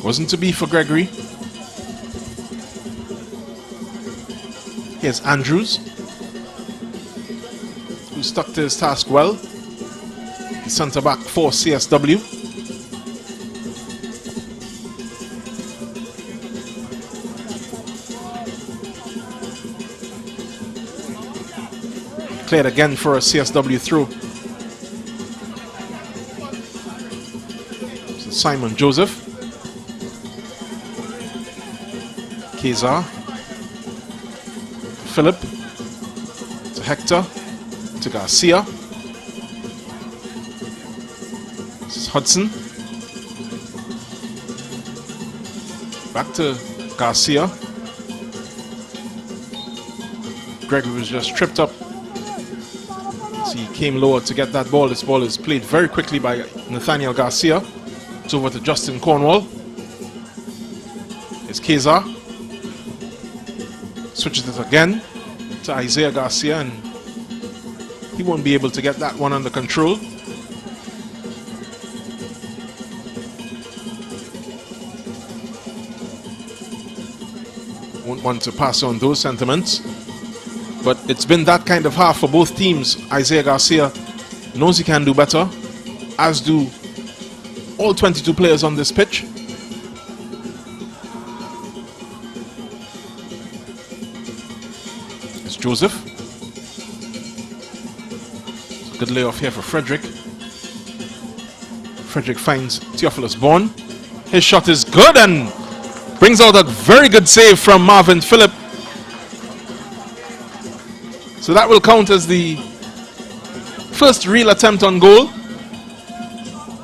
wasn't to be for Gregory. Here's Andrews, who stuck to his task well. The centre back for CSW. Cleared again for a CSW throw. So Simon Joseph. Keza. Philip. To Hector. To Garcia. This is Hudson. Back to Garcia. Gregory was just tripped up. So he came lower to get that ball. This ball is played very quickly by Nathaniel Garcia. It's over to Justin Cornwall. It's Keza. Switches it again to Isaiah Garcia, and he won't be able to get that one under control. Won't want to pass on those sentiments. But it's been that kind of half for both teams. Isaiah Garcia knows he can do better, as do all 22 players on this pitch. It's Joseph. It's a good layoff here for Frederick. Frederick finds Theophilus Bourne. His shot is good and brings out a very good save from Marvin Phillip. So that will count as the first real attempt on goal.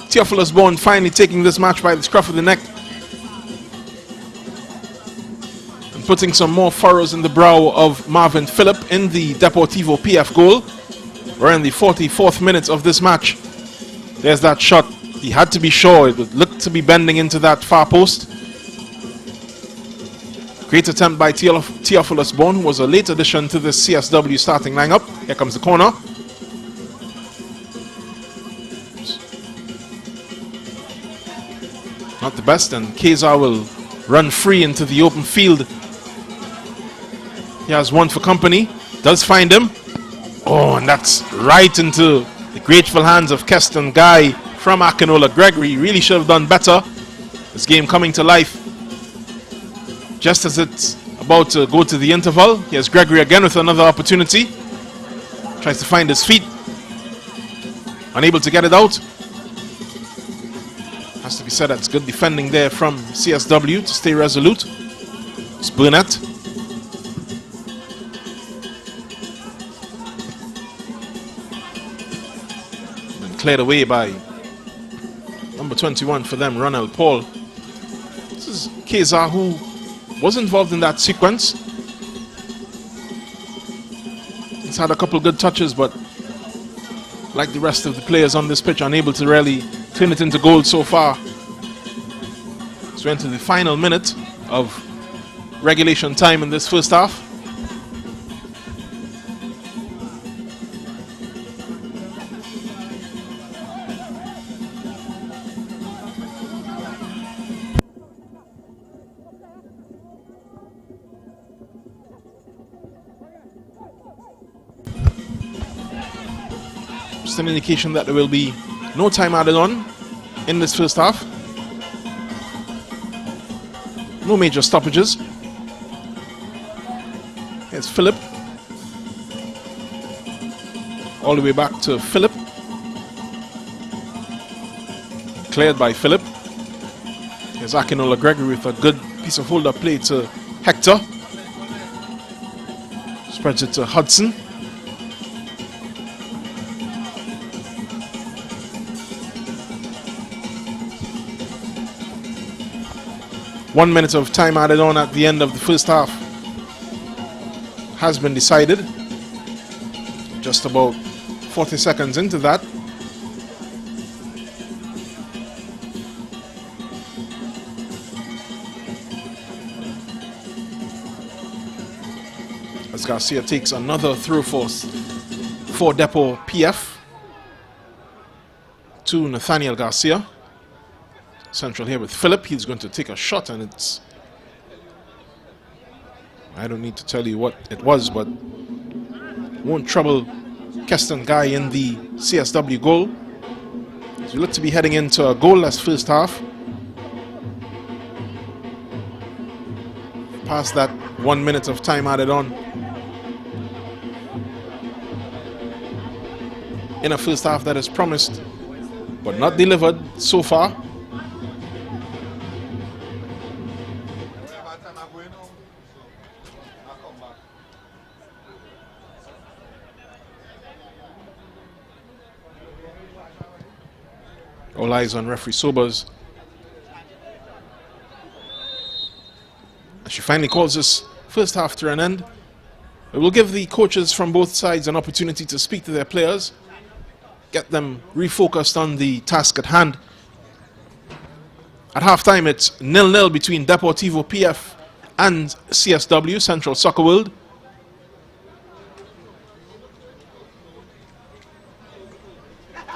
Theophilus Bourne finally taking this match by the scruff of the neck and putting some more furrows in the brow of Marvin Phillip in the Deportivo PF goal. We're in the 44th minute of this match. There's that shot. He had to be sure it would look to be bending into that far post. Great attempt by Theophilus Bourne, who was a late addition to this CSW starting lineup. Here comes the corner. Not the best, and Keza will run free into the open field. He has one for company. Does find him. Oh, and that's right into the grateful hands of Keston Guy from Akinola Gregory. He really should have done better. This game coming to life just as it's about to go to the interval. Here's Gregory again with another opportunity. Tries to find his feet. Unable to get it out. Has to be said, that's good defending there from CSW to stay resolute. It's Burnett. And cleared away by number 21 for them, Ronald Paul. This is Keza, who was involved in that sequence. He's had a couple good touches, but like the rest of the players on this pitch, unable to really turn it into goals so far. So we're into the final minute of regulation time in this first half. Just an indication that there will be no time added on in this first half. No major stoppages. Here's Philip. All the way back to Philip. Cleared by Philip. Here's Akinola Gregory with a good piece of hold-up play to Hector. Spreads it to Hudson. One minute of time added on at the end of the first half has been decided. Just about 40 seconds into that. As Garcia takes another throw force for Depot PF to Nathaniel Garcia. Central here with Philip. He's going to take a shot, and it's... I don't need to tell you what it was, but won't trouble Keston Guy in the CSW goal. So we look to be heading into a goalless first half. Past that 1 minute of time added on. In a first half that is promised, but not delivered so far. All eyes on referee Sobers as she finally calls this first half to an end. It will give the coaches from both sides an opportunity to speak to their players, get them refocused on the task at hand. At halftime, it's 0-0 between Deportivo PF and CSW, Central Soccer World.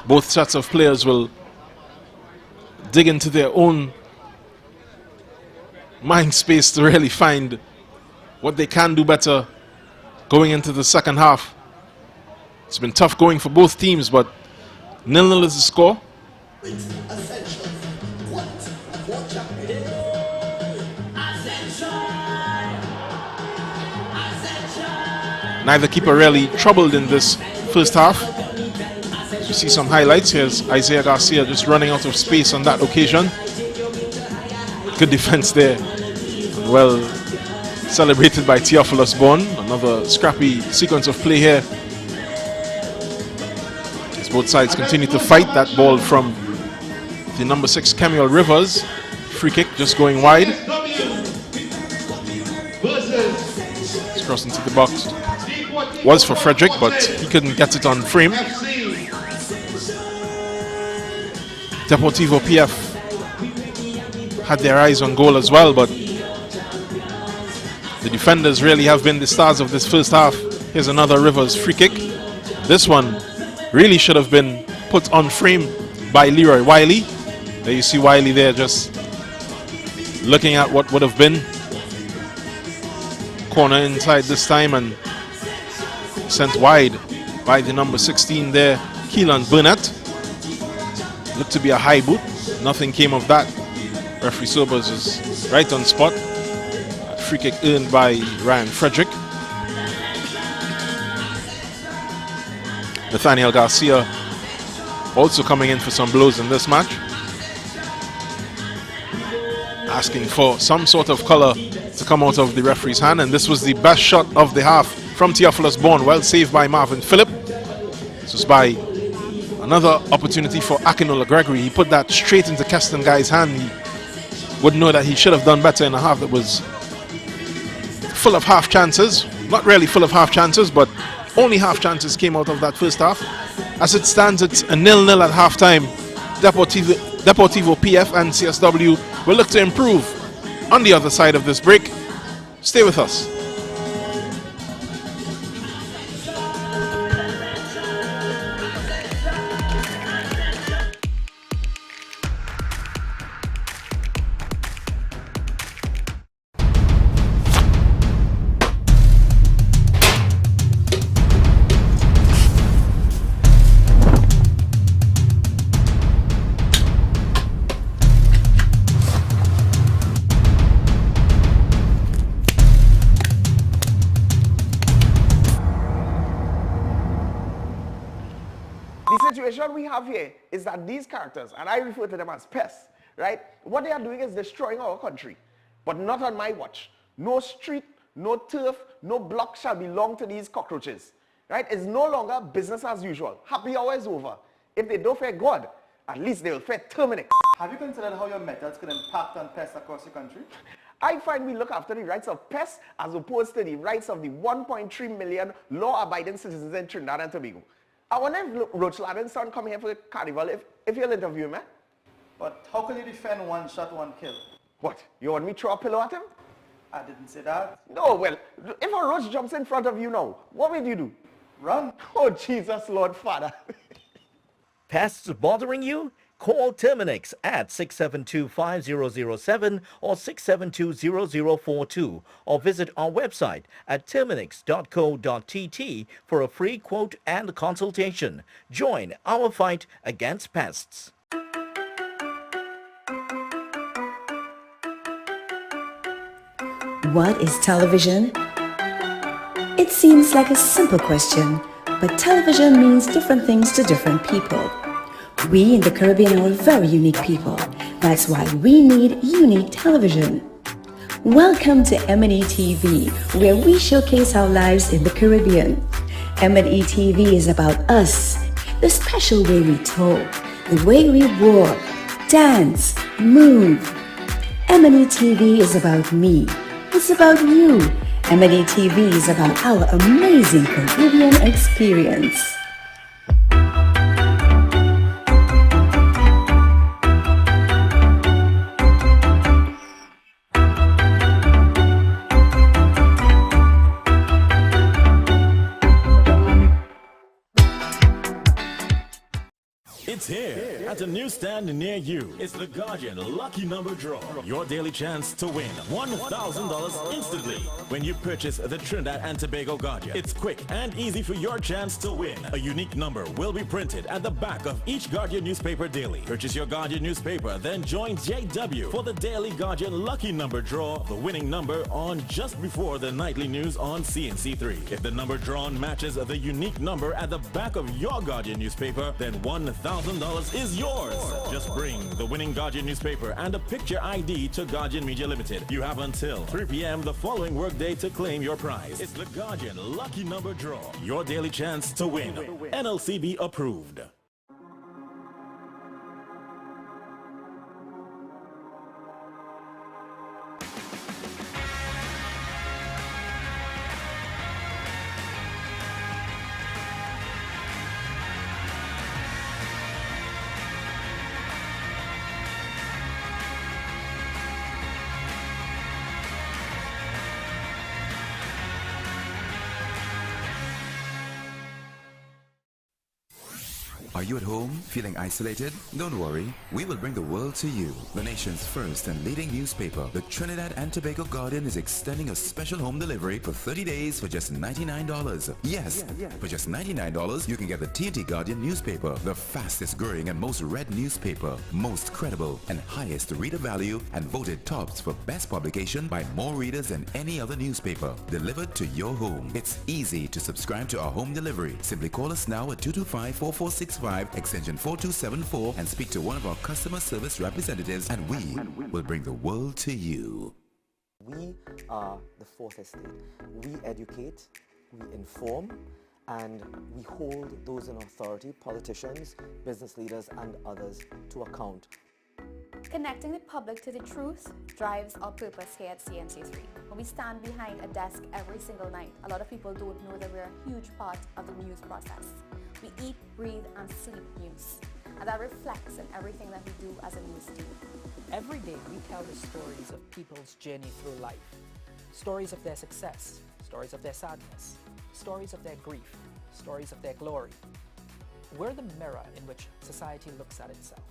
Both sets of players will dig into their own mind space to really find what they can do better going into the second half. It's been tough going for both teams, but 0-0 is the score. Neither keeper really troubled in this first half. You see some highlights. Here's Isaiah Garcia just running out of space on that occasion. Good defense there. Well celebrated by Theophilus Bourne. Another scrappy sequence of play here. As both sides continue to fight. That ball from the number 6 Kemuel Rivers. Free kick just going wide. It's crossed into the box. Was for Frederick, but he couldn't get it on frame. Deportivo PF had their eyes on goal as well, but the defenders really have been the stars of this first half. Here's another Rivers free kick. This one really should have been put on frame by Leroy Wiley. There you see Wiley there just looking at what would have been. Corner inside this time and sent wide by the number 16 there, Keelan Burnett. Looked to be a high boot. Nothing came of that. Referee Sobers is right on spot. Free kick earned by Ryan Frederick. Nathaniel Garcia also coming in for some blows in this match, asking for some sort of colour to come out of the referee's hand, and this was the best shot of the half from Theophilus Bourne, well saved by Marvin Phillip. This was by another opportunity for Akinola Gregory. He put that straight into Keston Guy's hand. He would know that he should have done better in a half that was full of half chances. Not really full of half chances, but only half chances came out of that first half. As it stands, it's a 0-0 at half time. Deportivo PF and CSW will look to improve on the other side of this break. Stay with us. situation we have here is that these characters, and I refer to them as pests, right? What they are doing is destroying our country, but not on my watch. No street, no turf, no block shall belong to these cockroaches, right? It's no longer business as usual. Happy hour is over. If they don't fear God, at least they will fear Terminix. Have you considered how your methods could impact on pests across the country? I find we look after the rights of pests as opposed to the rights of the 1.3 million law-abiding citizens in Trinidad and Tobago. I wonder if Roach Ladden's son come here for the carnival if you'll interview him, eh? But how can you defend one shot, one kill? What? You want me to throw a pillow at him? I didn't say that. No, well, if a roach jumps in front of you now, what will you do? Run. Oh, Jesus, Lord Father. Pests bothering you? Call Terminix at 672-5007 or 672-0042 or visit our website at terminix.co.tt for a free quote and consultation. Join our fight against pests. What is television? It seems like a simple question, but television means different things to different people. We in the Caribbean are very unique people. That's why we need unique television. Welcome to M&E TV, where we showcase our lives in the Caribbean. M&E TV is about us, the special way we talk, the way we walk, dance, move. M&E TV is about me. It's about you. M&E TV is about our amazing Caribbean experience. It's here at a newsstand near you. It's the Guardian Lucky Number Draw. Your daily chance to win $1,000 instantly when you purchase the Trinidad and Tobago Guardian. It's quick and easy for your chance to win. A unique number will be printed at the back of each Guardian newspaper daily. Purchase your Guardian newspaper, then join JW for the daily Guardian Lucky Number Draw, the winning number on just before the nightly news on CNC3. If the number drawn matches the unique number at the back of your Guardian newspaper, then $1,000 is yours. Just bring the winning Guardian newspaper and a picture ID to Guardian Media Limited. You have until 3 p.m. the following workday to claim your prize. It's the Guardian Lucky Number Draw. Your daily chance to win. NLCB approved. Are you at home feeling isolated? Don't worry, we will bring the world to you. The nation's first and leading newspaper, the Trinidad and Tobago Guardian, is extending a special home delivery for 30 days for just $99. Yes, for just $99, you can get the TNT Guardian newspaper, the fastest growing and most read newspaper, most credible and highest reader value, and voted tops for best publication by more readers than any other newspaper, delivered to your home. It's easy to subscribe to our home delivery. Simply call us now at 225-4465, extension 4274, and speak to one of our customer service representatives, and we will bring the world to you. We are the fourth estate. We educate, we inform, and we hold those in authority, politicians, business leaders, and others, to account. Connecting the public to the truth drives our purpose here at CNC3. When we stand behind a desk every single night, a lot of people don't know that we're a huge part of the news process. We eat, breathe, and sleep news, and that reflects in everything that we do as a news team. Every day we tell the stories of people's journey through life. Stories of their success, stories of their sadness, stories of their grief, stories of their glory. We're the mirror in which society looks at itself.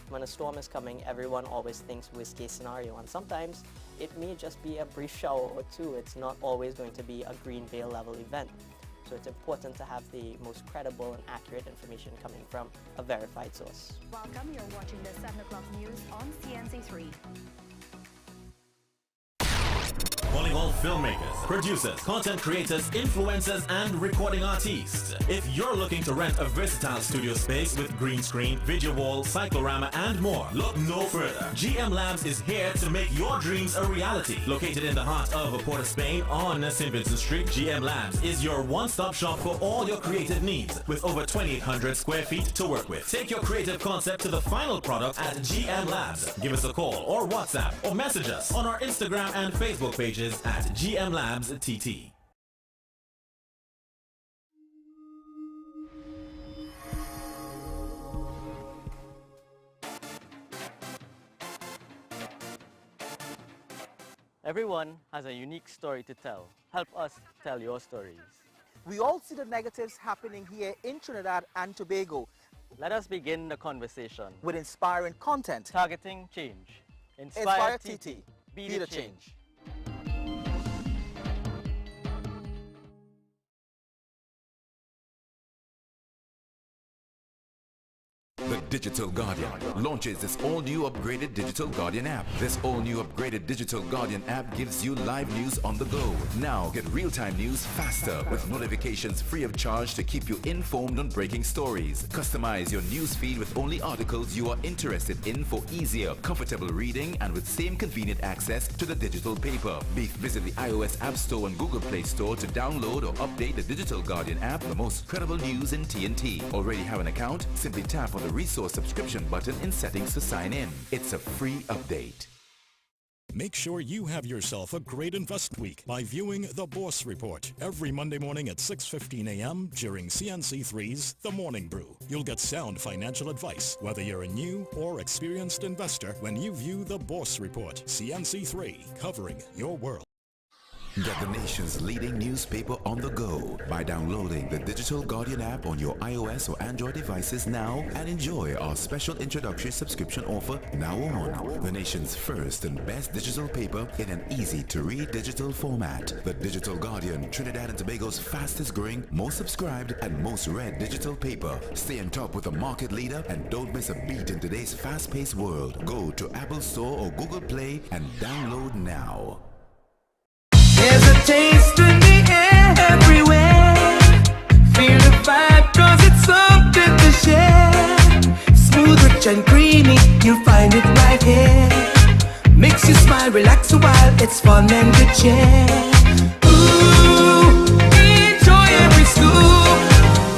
When a storm is coming, everyone always thinks worst case scenario, and sometimes it may just be a brief shower or two. It's not always going to be a green veil level event. So it's important to have the most credible and accurate information coming from a verified source. Welcome, you're watching the 7 o'clock news on CNC3. Calling all filmmakers, producers, content creators, influencers, and recording artists. If you're looking to rent a versatile studio space with green screen, video wall, cyclorama, and more, look no further. GM Labs is here to make your dreams a reality. Located in the heart of Port of Spain on St. Vincent Street, GM Labs is your one-stop shop for all your creative needs, with over 2,800 square feet to work with. Take your creative concept to the final product at GM Labs. Give us a call or WhatsApp or message us on our Instagram and Facebook pages at GM Labs TT. Everyone has a unique story to tell. Help us tell your stories. We all see the negatives happening here in Trinidad and Tobago. Let us begin the conversation with inspiring content, targeting change. Inspire TT. Be the change. The Digital Guardian launches this all-new upgraded Digital Guardian app. This all-new upgraded Digital Guardian app gives you live news on the go. Now get real-time news faster with notifications free of charge to keep you informed on breaking stories. Customize your news feed with only articles you are interested in for easier, comfortable reading and with same convenient access to the digital paper. Visit the iOS App Store and Google Play Store to download or update the Digital Guardian app, the most credible news in TNT. Already have an account? Simply tap on the resource subscription button in settings to sign in. It's a free update. Make sure you have yourself a great investment week by viewing The Boss Report every Monday morning at 6:15 a.m. during CNC3's The Morning Brew. You'll get sound financial advice, whether you're a new or experienced investor, when you view The Boss Report. CNC3, covering your world. Get the nation's leading newspaper on the go by downloading the Digital Guardian app on your iOS or Android devices now and enjoy our special introductory subscription offer now on. The nation's first and best digital paper in an easy-to-read digital format. The Digital Guardian, Trinidad and Tobago's fastest growing, most subscribed, and most read digital paper. Stay on top with the market leader and don't miss a beat in today's fast-paced world. Go to Apple Store or Google Play and download now. There's a taste in the air everywhere. Feel the vibe cause it's something to share. Smooth, rich and creamy, you'll find it right here. Makes you smile, relax a while, it's fun and good cheer. Ooh, enjoy every scoop.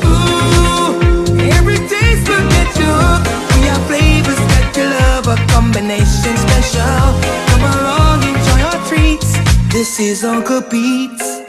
Ooh, every taste will get you hooked. We have flavors that you love, a combination special. Come along, enjoy our treats. This is Uncle Pete's.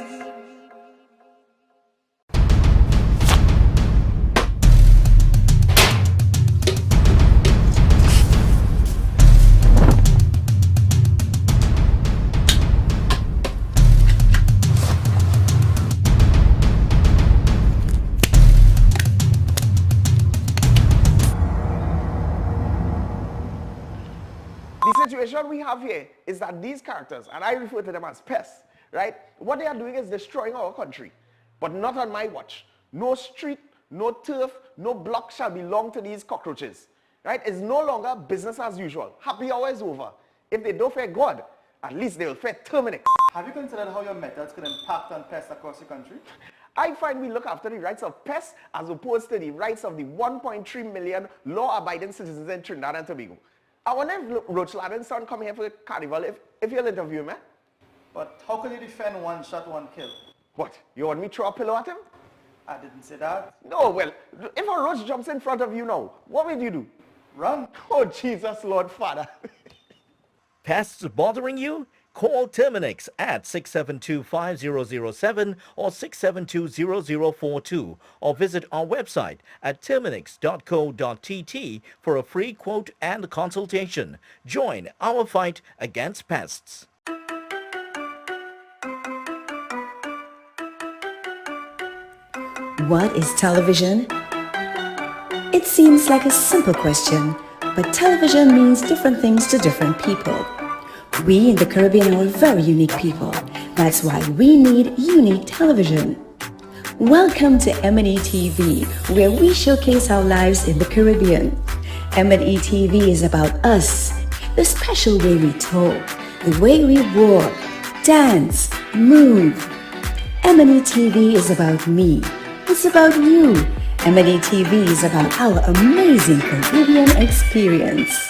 what we have here is that these characters, and I refer to them as pests, right? What they are doing is destroying our country, but not on my watch. No street, no turf, no block shall belong to these cockroaches, right? It's no longer business as usual. Happy hour is over. If they don't fear God, at least they will fear Terminix. Have you considered how your methods could impact on pests across the country? I find we look after the rights of pests as opposed to the rights of the 1.3 million law-abiding citizens in Trinidad and Tobago. I wonder if Roach Ladden's son come here for the carnival if you'll interview me. But how can you defend one shot, one kill? What? You want me to throw a pillow at him? I didn't say that. No, well, if a roach jumps in front of you now, what will you do? Run. Oh, Jesus, Lord Father. Pests bothering you? Call Terminix at 672-5007 or 672-0042 or visit our website at terminix.co.tt for a free quote and consultation. Join our fight against pests. What is television? It seems like a simple question, but television means different things to different people. We in the Caribbean are very unique people. That's why we need unique television. Welcome to M&E TV, where we showcase our lives in the Caribbean. M&E TV is about us, the special way we talk, the way we walk, dance, move. M&E TV is about me. It's about you. M&E TV is about our amazing Caribbean experience.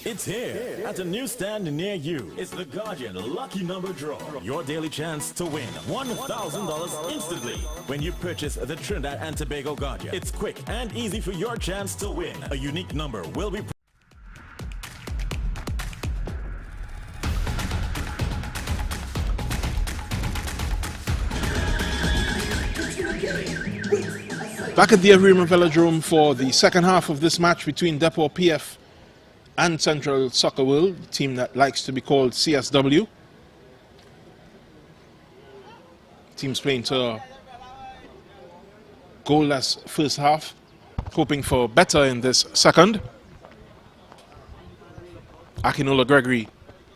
It's here at a newsstand near you. It's the Guardian Lucky Number Draw. Your daily chance to win $1,000 instantly when you purchase the Trinidad and Tobago Guardian. It's quick and easy for your chance to win. A unique number will be back at the Arima Velodrome for the second half of this match between Deportivo PF and Central Soccer World, the team that likes to be called CSW. Teams playing to a goalless first half, hoping for better in this second. Akinola Gregory,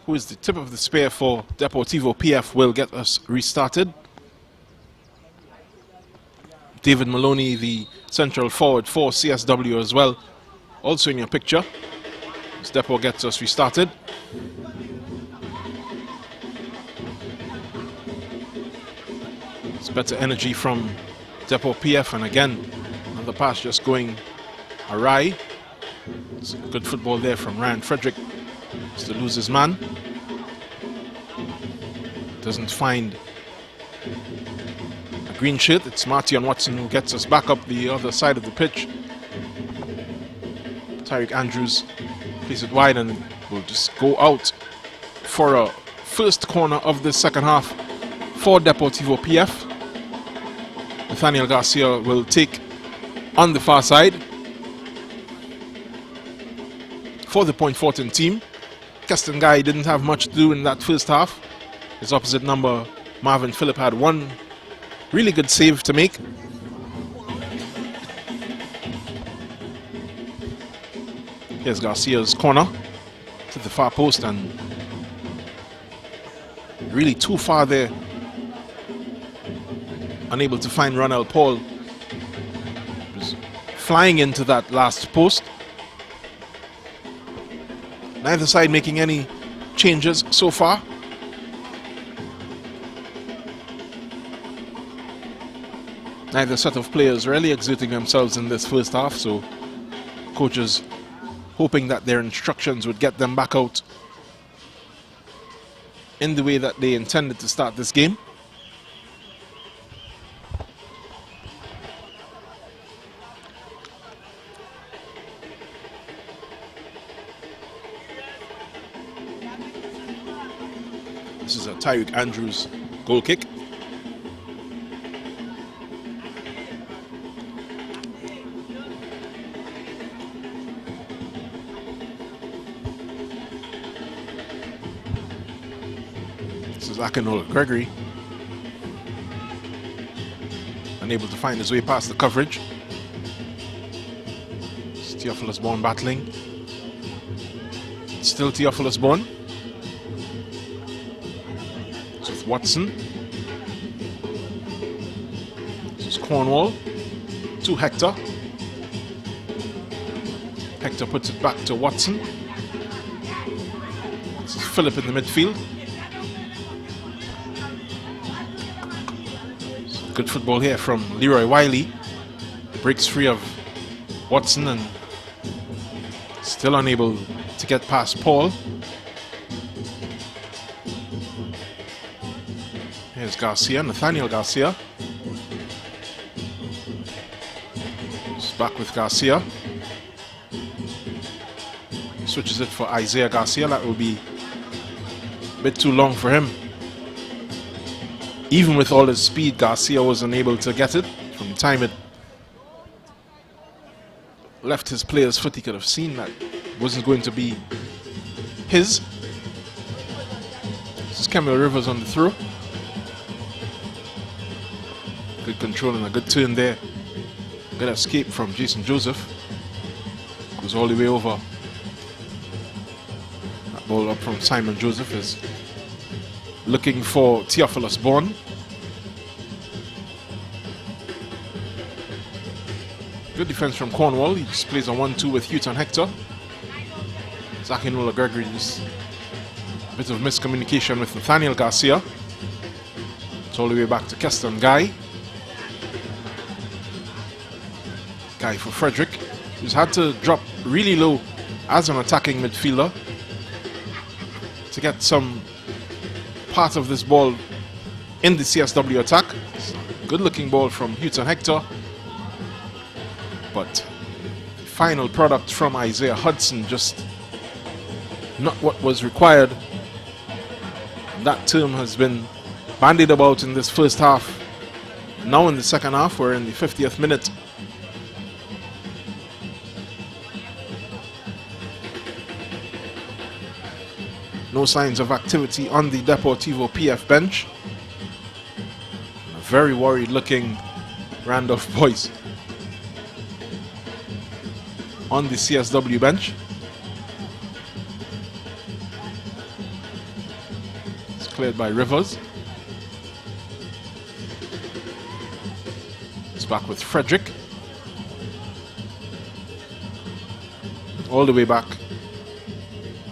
who is the tip of the spear for Deportivo PF, will get us restarted. David Maloney, the central forward for CSW as well, also in your picture. Depo gets us restarted. It's better energy from Depo PF, and again, another pass just going awry. It's good football there from Ryan Frederick. It's to lose his man. Doesn't find a green shirt. It's Martion Watson who gets us back up the other side of the pitch. Tyreek Andrews plays it wide and will just go out for a first corner of the second half for Deportivo PF. Nathaniel Garcia will take on the far side for the Point Fortin team. Keston Guy didn't have much to do in that first half. His opposite number, Marvin Phillip, had one really good save to make. Here's Garcia's corner to the far post, and really too far there. Unable to find Ronald Paul. Was flying into that last post. Neither side making any changes so far. Neither set of players really exerting themselves in this first half, so coaches hoping that their instructions would get them back out in the way that they intended to start this game. This is a Tyreek Andrews goal kick. This is Akinol Gregory. Unable to find his way past the coverage. It's Theophilus Bourne battling. Still Theophilus Bourne. It's with Watson. This is Cornwall. To Hector. Hector puts it back to Watson. This is Philip in the midfield. Good football here from Leroy Wiley. Breaks free of Watson and still unable to get past Paul. Here's Garcia, Nathaniel Garcia. Just back with Garcia. Switches it for Isaiah Garcia. That will be a bit too long for him. Even with all his speed, Garcia was unable to get it. From the time it left his player's foot, he could have seen that it wasn't going to be his. This is Camille Rivers on the throw. Good control and a good turn there. Good escape from Jason Joseph. Goes all the way over. That ball up from Simon Joseph is looking for Theophilus Bourne. Good defense from Cornwall. He just plays a 1-2 with Houghton Hector. Zakinola Gregory, just a bit of miscommunication with Nathaniel Garcia. It's all the way back to Keston Guy. Guy for Frederick, who's had to drop really low as an attacking midfielder to get some part of this ball in the CSW attack. Good looking ball from Houghton Hector, but the final product from Isaiah Hudson just not what was required. That term has been bandied about in this first half. Now in the second half, we're in the 50th minute. No signs of activity on the Deportivo PF bench. A very worried looking Randolph Boys on the CSW bench. It's cleared by Rivers. It's back with Frederick. All the way back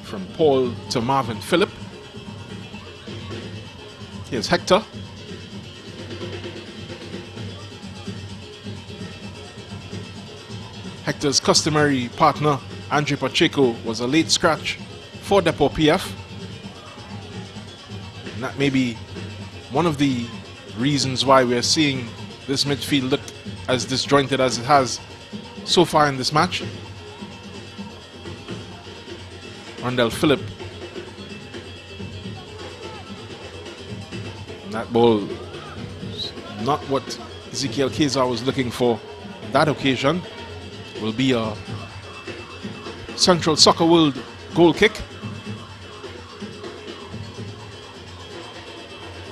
from Paul to Marvin Phillip. Here's Hector. Hector's customary partner, Andre Pacheco, was a late scratch for Depot PF. And that may be one of the reasons why we're seeing this midfield look as disjointed as it has so far in this match. Rondell Phillip. That ball is not what Ezekiel Keza was looking for on that occasion. Will be a Central Soccer World goal kick.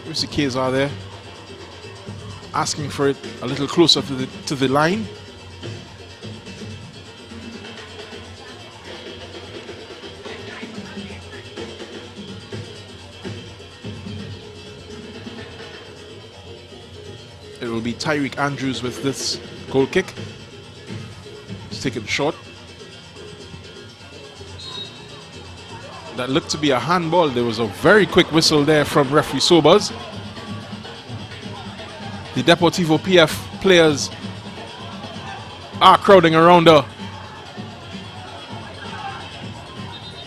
You see Keza there asking for it a little closer to the line. It will be Tyreek Andrews with this goal kick. It's taken short. That looked to be a handball. There was a very quick whistle there from referee Sobers. The Deportivo PF players are crowding around her.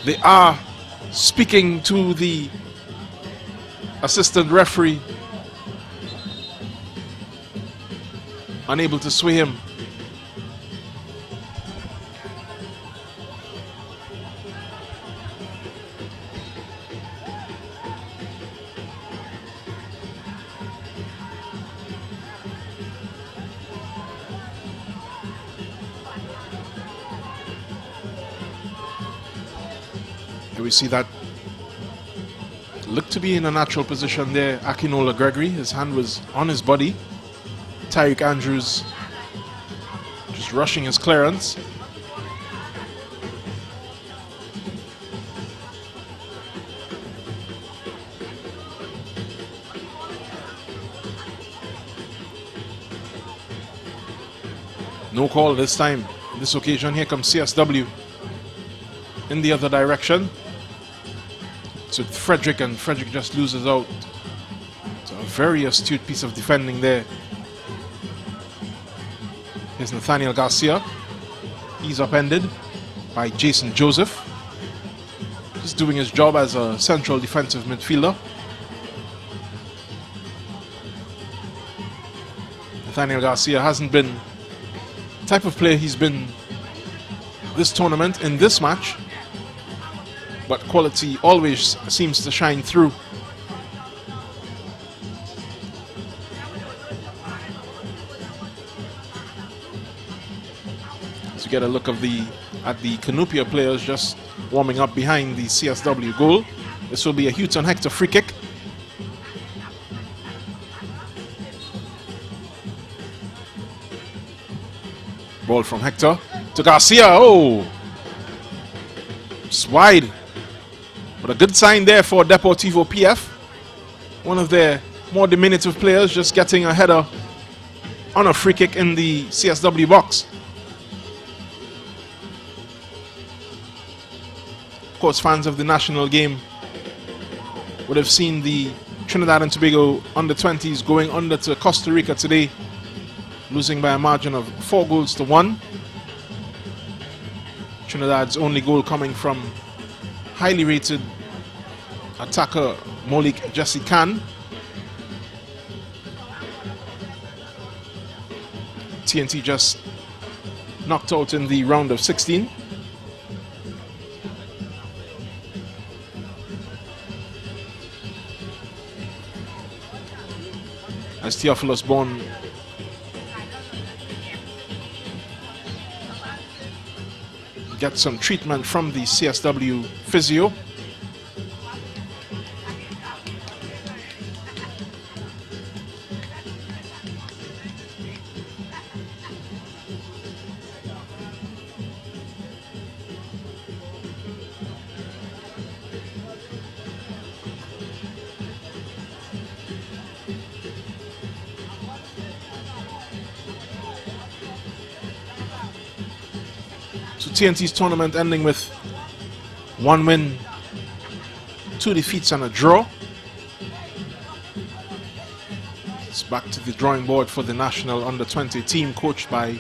They are speaking to the assistant referee, unable to sway him. Here we see that Looked to be in a natural position there, Akinola Gregory. His hand was on his body. Tyreek Andrews just rushing his clearance. No call this time. This occasion, here comes CSW in the other direction. So Frederick, and Frederick just loses out. So a very astute piece of defending there. Here's Nathaniel Garcia. He's upended by Jason Joseph. Just doing his job as a central defensive midfielder. Nathaniel Garcia hasn't been the type of player he's been this tournament in this match, but quality always seems to shine through. To get a look at the Canupia players just warming up behind the CSW goal. This will be a Houghton Hector free kick. Ball from Hector to Garcia. Oh! It's wide. But a good sign there for Deportivo PF. One of their more diminutive players just getting a header on a free kick in the CSW box. Of course, fans of the national game would have seen the Trinidad and Tobago under-20s going under to Costa Rica today, losing by a margin of 4-1. Trinidad's only goal coming from highly rated attacker Molik Jesse Khan. TNT just knocked out in the round of 16. As Theophilus Bond gets some treatment from the CSW physio. TNT's tournament ending with 1 win, 2 defeats and a draw. It's back to the drawing board for the national under-20 team coached by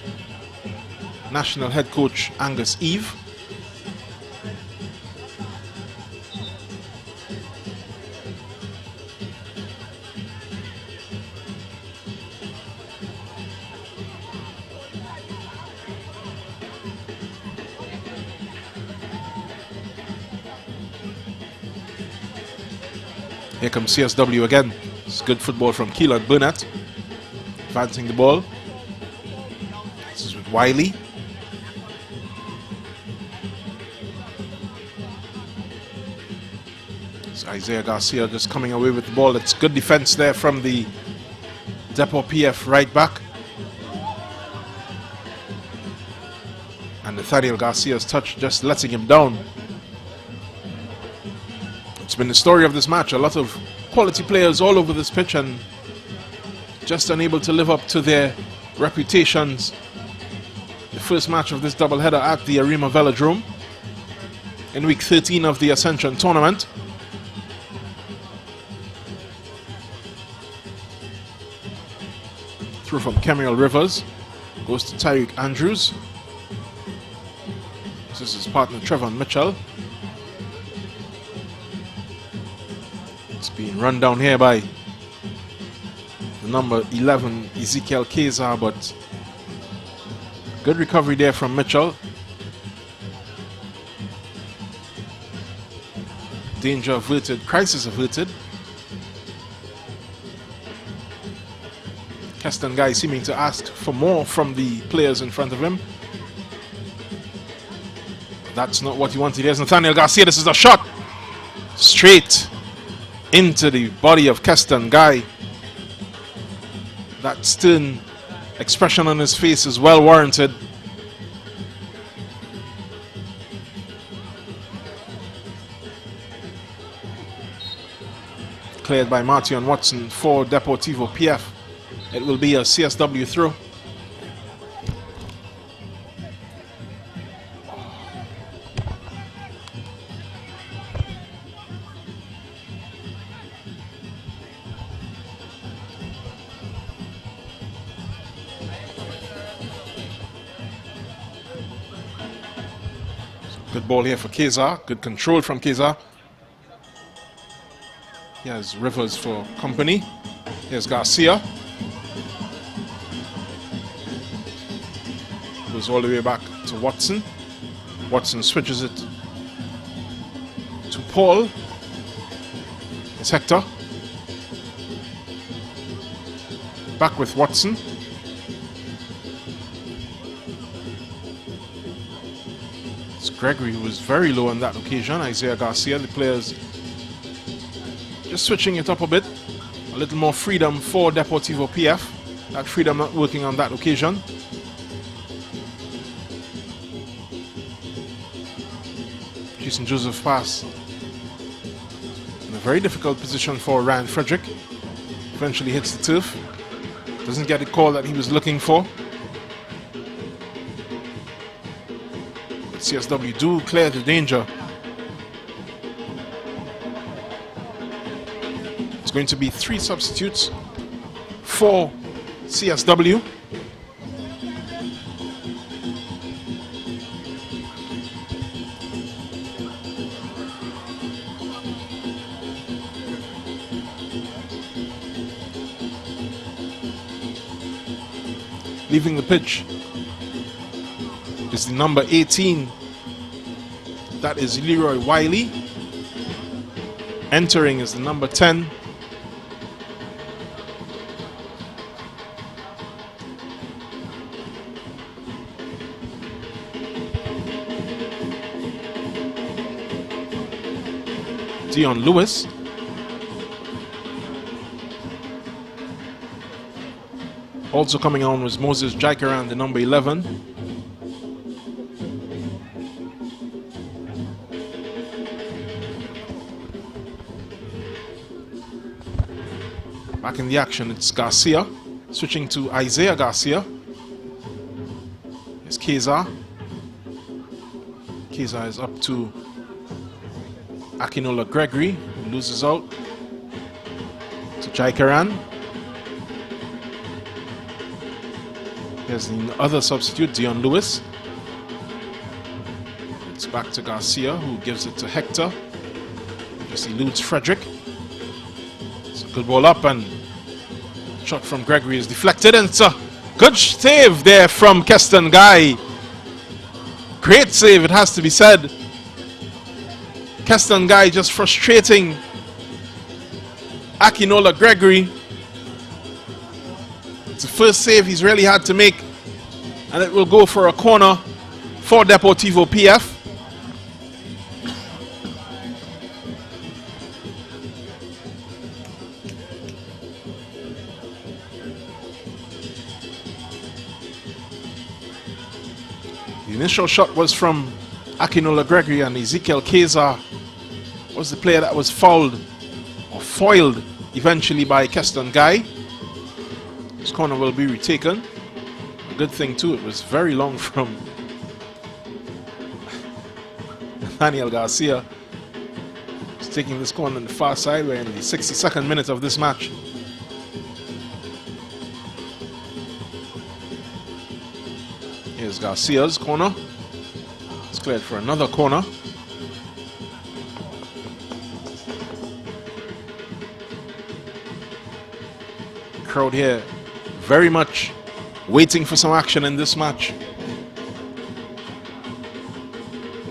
national head coach Angus Eve. Here comes CSW again. It's good football from Keelan Burnett. Advancing the ball. This is with Wiley. It's Isaiah Garcia just coming away with the ball. It's good defense there from the Depot PF right back. And Nathaniel Garcia's touch just letting him down. It's been the story of this match. A lot of quality players all over this pitch and just unable to live up to their reputations. The first match of this doubleheader at the Arima Velodrome in week 13 of the Ascension tournament. Through from Kemiel Rivers. Goes to Tyreek Andrews. This is his partner Trevon Mitchell. Being run down here by the number 11 Ezekiel Keza, but good recovery there from Mitchell. Danger averted, crisis averted. Keston Guy seeming to ask for more from the players in front of him. That's not what he wanted. Here's Nathaniel Garcia. This is a shot straight into the body of Keston Guy. That stern expression on his face is well warranted. Cleared by Martion Watson for Deportivo PF. It will be a CSW throw. Good ball here for Keza. Good control from Keza. He has Rivers for company. Here's Garcia. Goes all the way back to Watson. Watson switches it to Paul. It's Hector. Back with Watson. It's Gregory, who was very low on that occasion. Isaiah Garcia, the players just switching it up a bit. A little more freedom for Deportivo PF. That freedom not working on that occasion. Jason Joseph pass in a very difficult position for Ryan Frederick. Eventually hits the turf. Doesn't get the call that he was looking for. But CSW do clear the danger. It's going to be 3 substitutes for CSW. Leaving the pitch is the number 18. That is Leroy Wiley. Entering is the number 10. Dion Lewis. Also coming on was Moses Jaikaran, the number 11. Back in the action, it's Garcia. Switching to Isaiah Garcia. It's Keza. Keza is up to Akinola Gregory. Loses out to Jaikaran. Here's the other substitute, Dion Lewis. It's back to Garcia, who gives it to Hector. Just eludes Frederick. It's a good ball up, and shot from Gregory is deflected, and it's a good save there from Keston Guy. Great save, it has to be said. Keston Guy just frustrating Akinola Gregory. It's the first save he's really had to make, and it will go for a corner for Deportivo PF. The initial shot was from Akinola Gregory, and Ezekiel Keza was the player that was fouled or foiled eventually by Keston Guy. This corner will be retaken. A good thing too, it was very long from Daniel Garcia. He's taking this corner on the far side. We're in the 62nd minute of this match. Here's Garcia's corner. It's cleared for another corner. Crowd here very much waiting for some action in this match.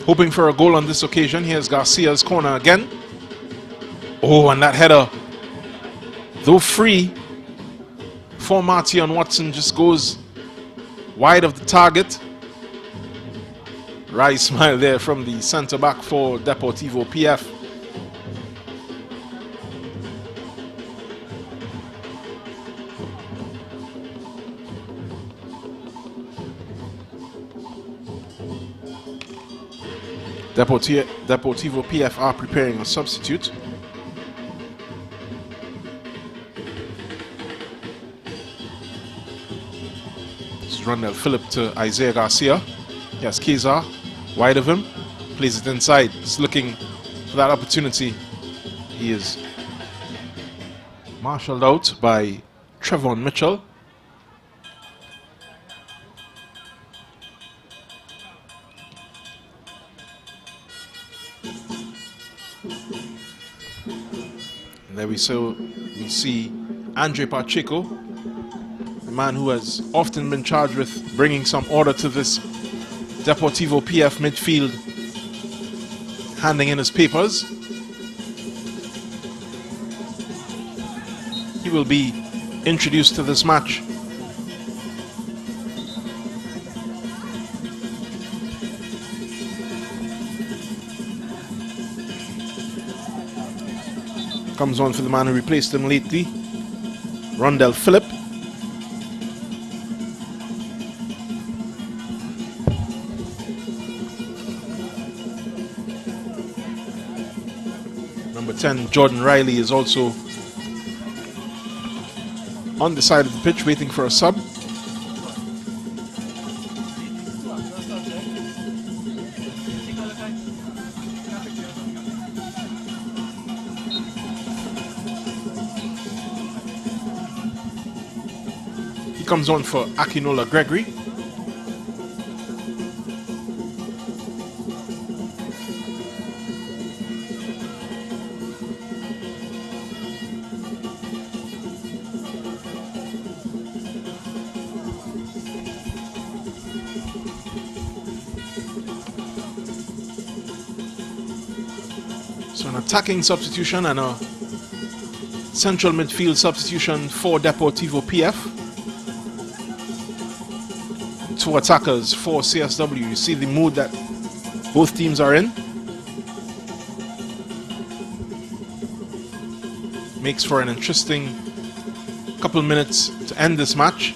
Hoping for a goal on this occasion. Here's Garcia's corner again. Oh, and that header, though free for Martion Watson, just goes wide of the target. Wry smile there from the centre back for Deportivo PF. Deportivo PF are preparing a substitute. This is Rondell Phillip to Isaiah Garcia. He has Keza wide of him. Plays it inside. He's looking for that opportunity. He is marshaled out by Trevon Mitchell. And there we see Andre Pacheco, a man who has often been charged with bringing some order to this Deportivo PF midfield, handing in his papers. He will be introduced to this match. Comes on for the man who replaced him lately, Rondell Phillip. Number 10, Jordan Riley, is also on the side of the pitch waiting for a sub. He comes on for Akinola Gregory. So an attacking substitution and a central midfield substitution for Deportivo PF. Two attackers for CSW. You see the mood that both teams are in. Makes for an interesting couple minutes to end this match.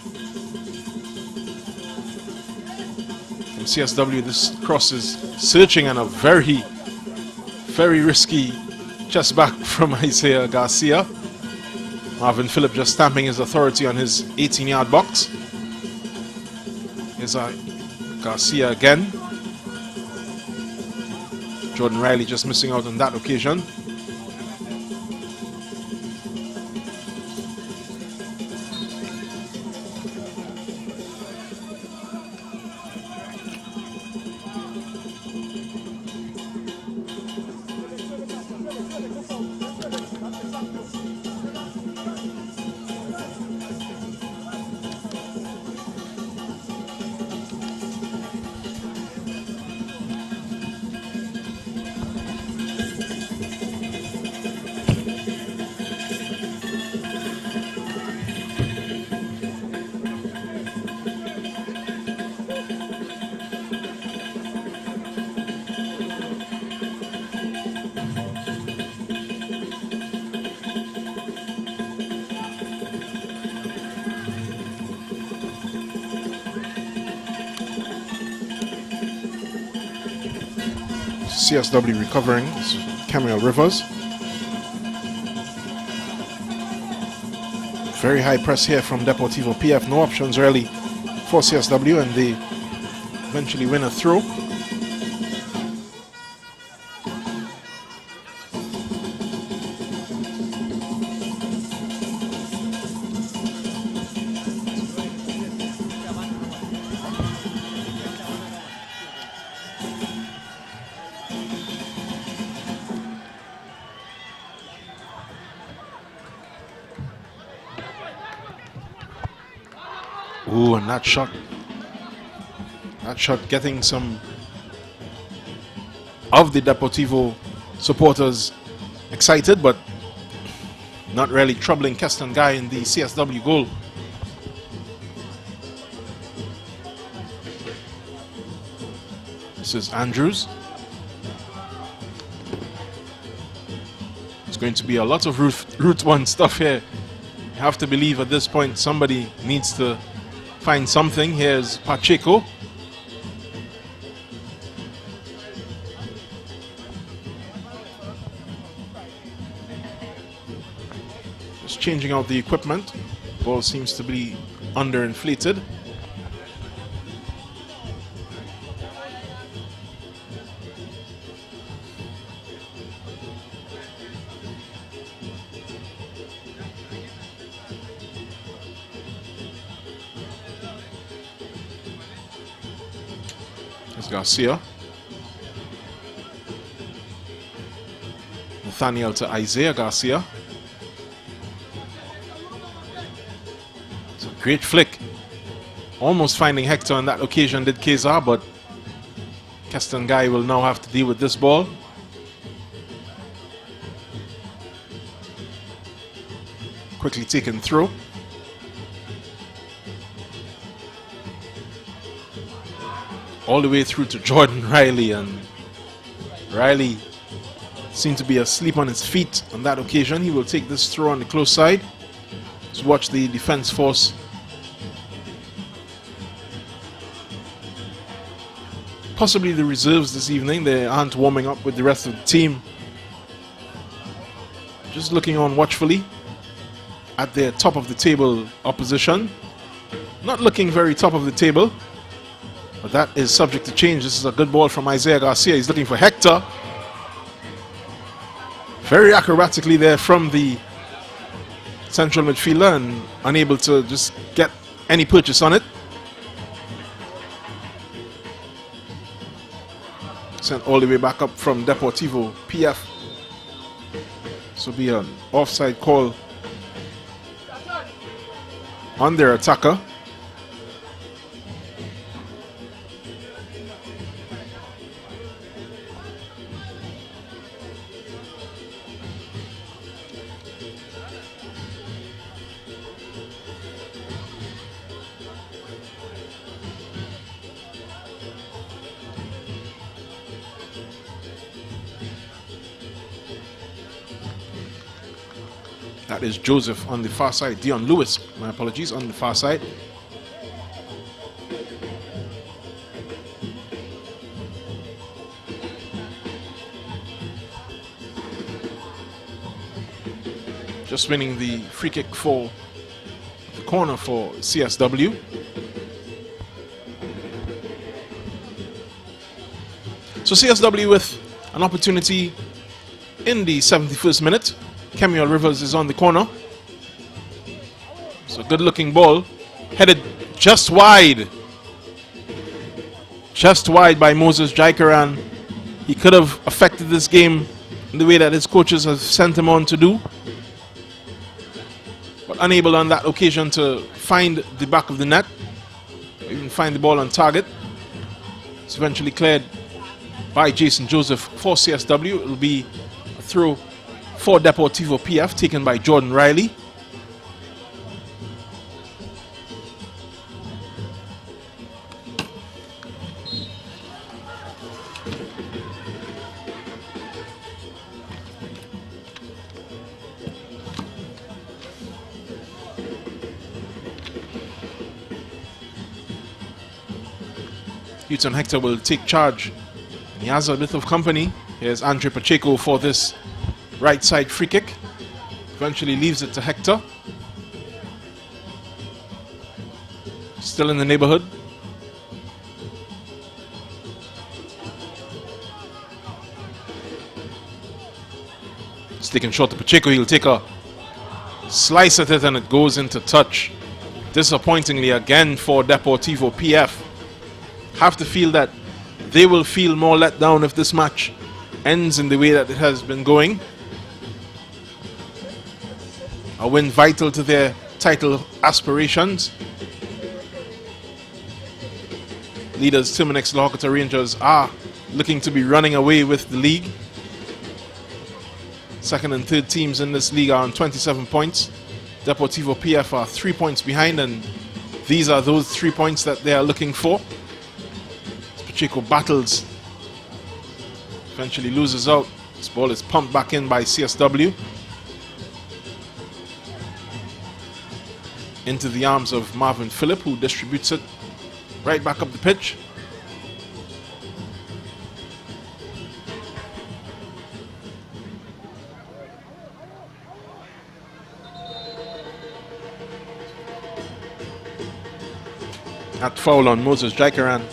From CSW, this cross is searching and a very risky chest back from Isaiah Garcia. Marvin Phillip just stamping his authority on his 18-yard box. Here's Garcia again. Jordan Riley just missing out on that occasion. CSW recovering is Camille Rivers. Very high press here from Deportivo PF. No options really for CSW, and they eventually win a throw. Ooh, and that shot getting some of the Deportivo supporters excited, but not really troubling Keston Guy in the CSW goal. This is Andrews. It's going to be a lot of Route 1 stuff here. You have to believe at this point somebody needs to find something. Here's Pacheco. changing out the equipment. Ball seems to be underinflated. There's Garcia. Nathaniel to Isaiah Garcia. It's a great flick. Almost finding Hector on that occasion did Kezar, but Keston Guy will now have to deal with this ball. Quickly taken through. All the way through to Jordan Riley, and Riley seemed to be asleep on his feet on that occasion. He will take this throw on the close side. Let's watch the defense force. Possibly the reserves this evening. They aren't warming up with the rest of the team. Just looking on watchfully at their top of the table opposition. Not looking very top of the table, but that is subject to change. This is a good ball from Isaiah Garcia. He's looking for Hector. Very acrobatically there from the central midfielder, and unable to just get any purchase on it. Sent all the way back up from Deportivo PF. This will be an offside call on their attacker. That is Joseph on the far side. Dion Lewis, my apologies, on the far side. Just winning the free kick for the corner for CSW. So CSW with an opportunity in the 71st minute. Kemuel Rivers is on the corner. It's a good looking ball. Headed just wide. Just wide by Moses Jaikaran. He could have affected this game in the way that his coaches have sent him on to do. But unable on that occasion to find the back of the net. Or even find the ball on target. It's eventually cleared by Jason Joseph for CSW. It will be a throw for Deportivo PF, taken by Jordan Riley. Houghton Hector will take charge. And he has a bit of company. Here's Andre Pacheco for this right side free kick. Eventually leaves it to Hector. Still in the neighborhood. It's taken short to Pacheco. He'll take a slice at it and it goes into touch. Disappointingly again for Deportivo PF. Have to feel that they will feel more let down if this match ends in the way that it has been going. A win vital to their title aspirations. Leaders Terminix Lahokota Rangers are looking to be running away with the league. Second and third teams in this league are on 27 points. Deportivo PF are 3 points behind, and these are those 3 points that they are looking for. Pacheco battles. Eventually loses out. This ball is pumped back in by CSW. Into the arms of Marvin Phillip, who distributes it right back up the pitch. At foul on Moses Jaikaran.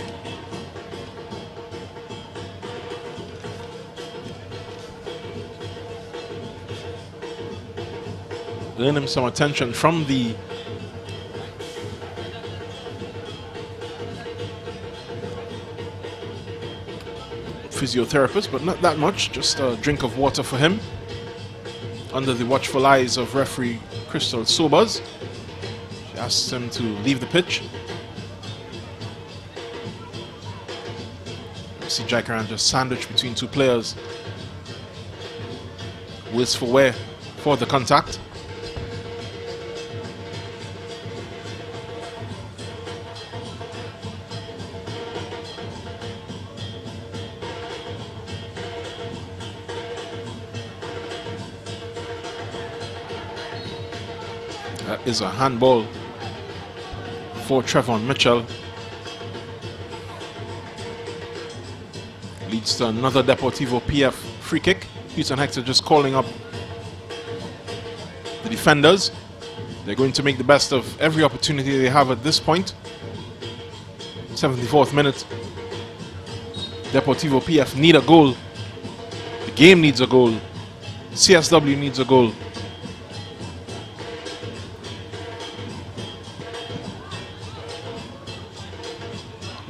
Earn him some attention from the physiotherapist, but not that much. Just a drink of water for him under the watchful eyes of referee Crystal Sobers. She asks him to leave the pitch. You see Jaikaran just sandwiched between two players. Worse for wear for the contact. That is a handball for Trevon Mitchell. Leads to another Deportivo PF free kick. Houston Hector just calling up the defenders. They're going to make the best of every opportunity they have at this point. 74th minute. Deportivo PF need a goal. The game needs a goal. CSW needs a goal.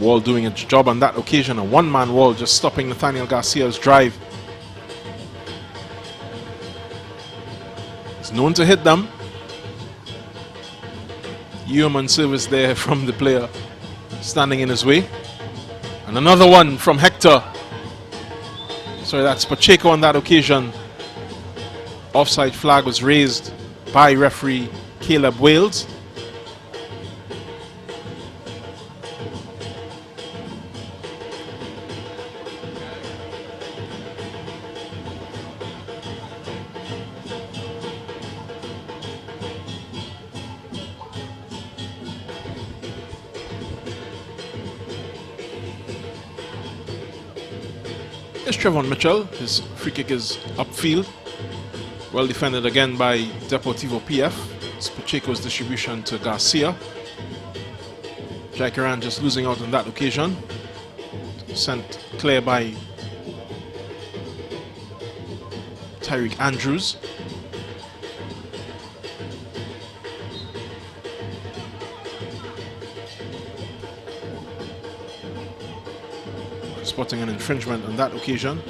Wall doing its job on that occasion. A one-man wall just stopping Nathaniel Garcia's drive. He's known to hit them. Human service there from the player standing in his way. And another one from Hector. Sorry, that's Pacheco on that occasion. Offside flag was raised by referee Caleb Wales. Here's Trevon Mitchell. His free kick is upfield. Well defended again by Deportivo PF. It's Pacheco's distribution to Garcia. Jaikaran just losing out on that occasion. Sent clear by Tyreek Andrews. Spotting an infringement on that occasion.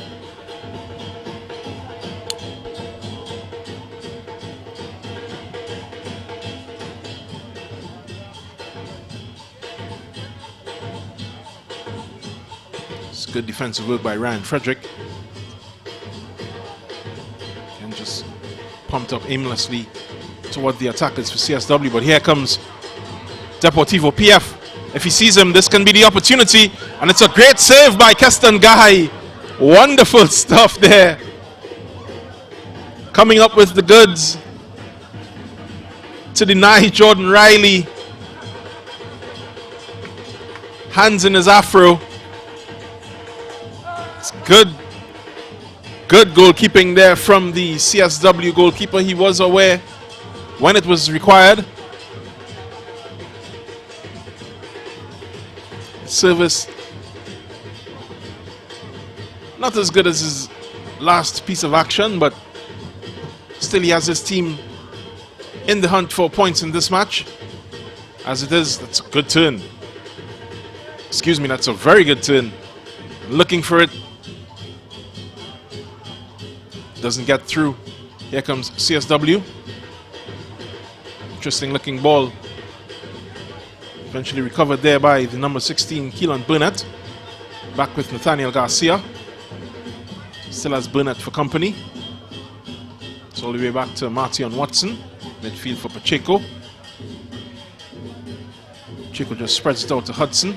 It's good defensive work by Ryan Frederick. And just pumped up aimlessly toward the attackers for CSW, but here comes Deportivo PF. If he sees him, this can be the opportunity. And it's a great save by Keston Gahay. Wonderful stuff there. Coming up with the goods to deny Jordan Riley. Hands in his afro. It's good goalkeeping there from the CSW goalkeeper. He was aware when it was required. Service not as good as his last piece of action, but still he has his team in the hunt for points in this match. As it is, that's a good turn. Excuse me, that's a very good turn. Looking for it. Doesn't get through. Here comes CSW. Interesting looking ball. Eventually recovered there by the number 16, Keelan Burnett. Back with Nathaniel Garcia. Still has Burnett for company. It's all the way back to Martion Watson. Midfield for Pacheco. Pacheco just spreads it out to Hudson.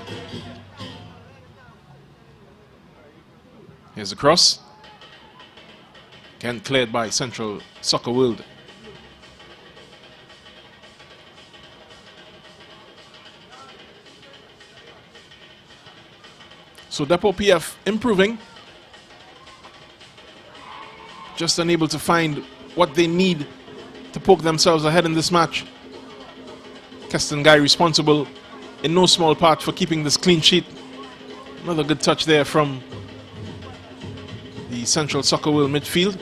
Here's the cross. Again cleared by Central Soccer World. So Depo PF improving. Just unable to find what they need to poke themselves ahead in this match. Keston Guy responsible in no small part for keeping this clean sheet. Another good touch there from the Central Soccer World midfield.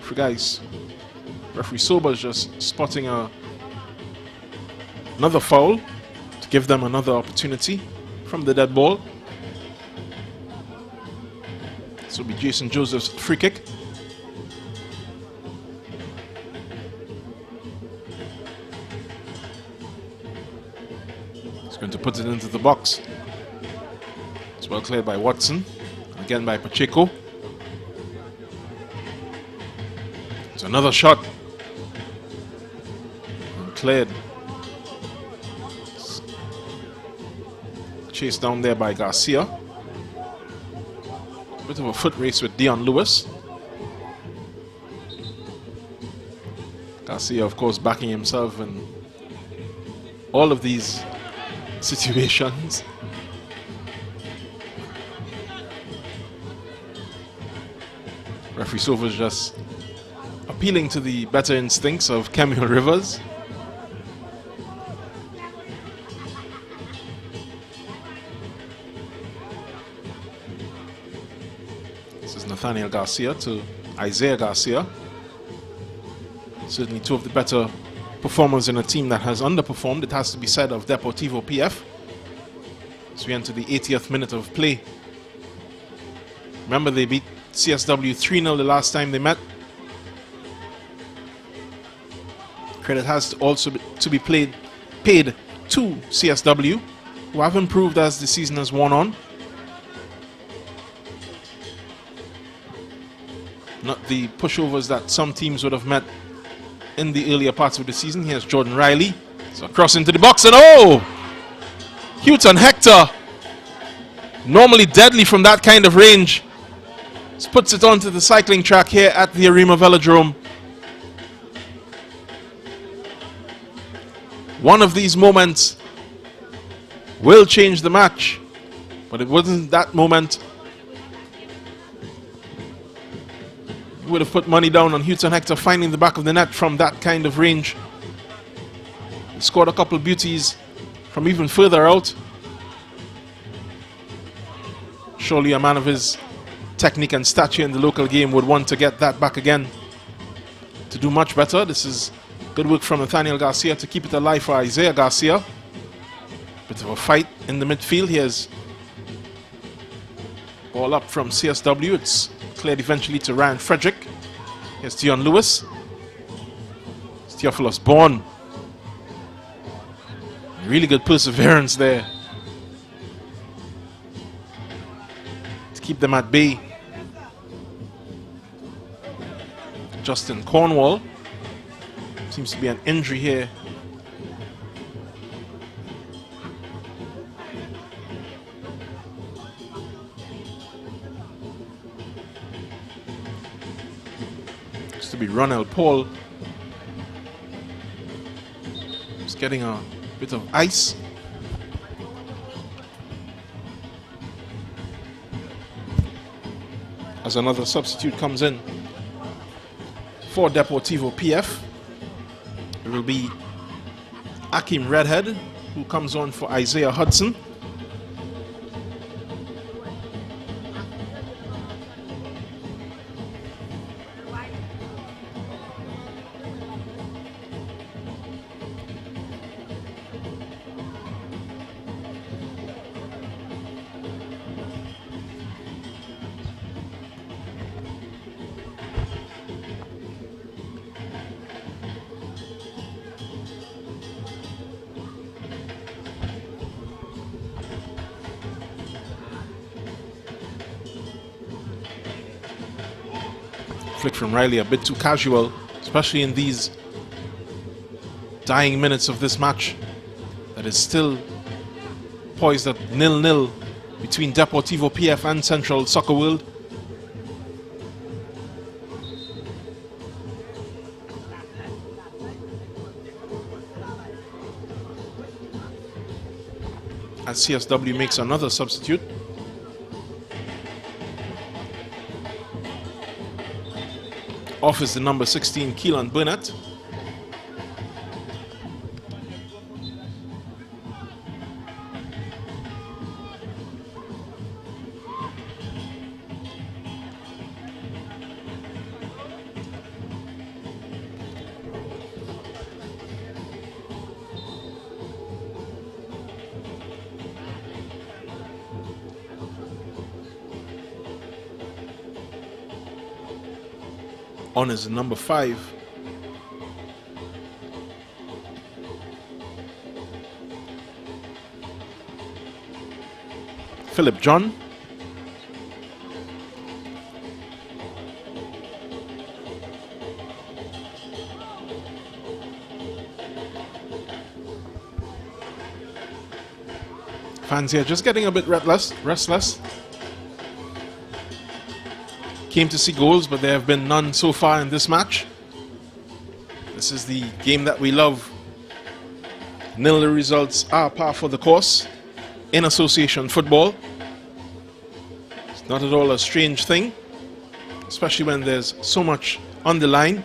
For guys, referee Sober's just spotting another foul to give them another opportunity from the dead ball. This will be Jason Joseph's free kick. He's going to put it into the box. It's well cleared by Watson. Again by Pacheco. It's another shot. And cleared. Chased down there by Garcia. Bit of a foot race with Dion Lewis. Garcia, of course, backing himself in all of these situations. Referee Silva's just appealing to the better instincts of Camille Rivers. This is Nathaniel Garcia to Isaiah Garcia. Certainly two of the better performers in a team that has underperformed, it has to be said, of Deportivo PF. As we enter the 80th minute of play. Remember, they beat CSW 3-0 the last time they met. Credit has also to be paid to CSW, who have improved as the season has worn on. Not the pushovers that some teams would have met in the earlier parts of the season. Here's Jordan Riley. So across into the box, and oh! Houghton Hector, normally deadly from that kind of range, just puts it onto the cycling track here at the Arima Velodrome. One of these moments will change the match, but it wasn't that moment. Would have put money down on Houghton Hector finding the back of the net from that kind of range. He scored a couple of beauties from even further out. Surely a man of his technique and stature in the local game would want to get that back again to do much better. This is good work from Nathaniel Garcia to keep it alive for Isaiah Garcia. Bit of a fight in the midfield. Here's ball up from CSW. It's cleared eventually to Ryan Frederick. Here's Dion Lewis. It's Theophilus Bourne. Really good perseverance there to keep them at bay. Justin Cornwall. Seems to be an injury here. Looks to be Ronald Paul. Just getting a bit of ice. As another substitute comes in for Deportivo PF. It will be Akim Redhead, who comes on for Isaiah Hudson. Flick from Riley, a bit too casual, especially in these dying minutes of this match that is still poised at 0-0 between Deportivo PF and Central Soccer World. As CSW makes another substitute. Off is the number 16, Keelan Burnett. on is number 5. Philip John. Fans here just getting a bit restless. Came to see goals, but there have been none so far in this match. This is the game that we love. Nil results are par for the course in association football. It's not at all a strange thing, especially when there's so much on the line.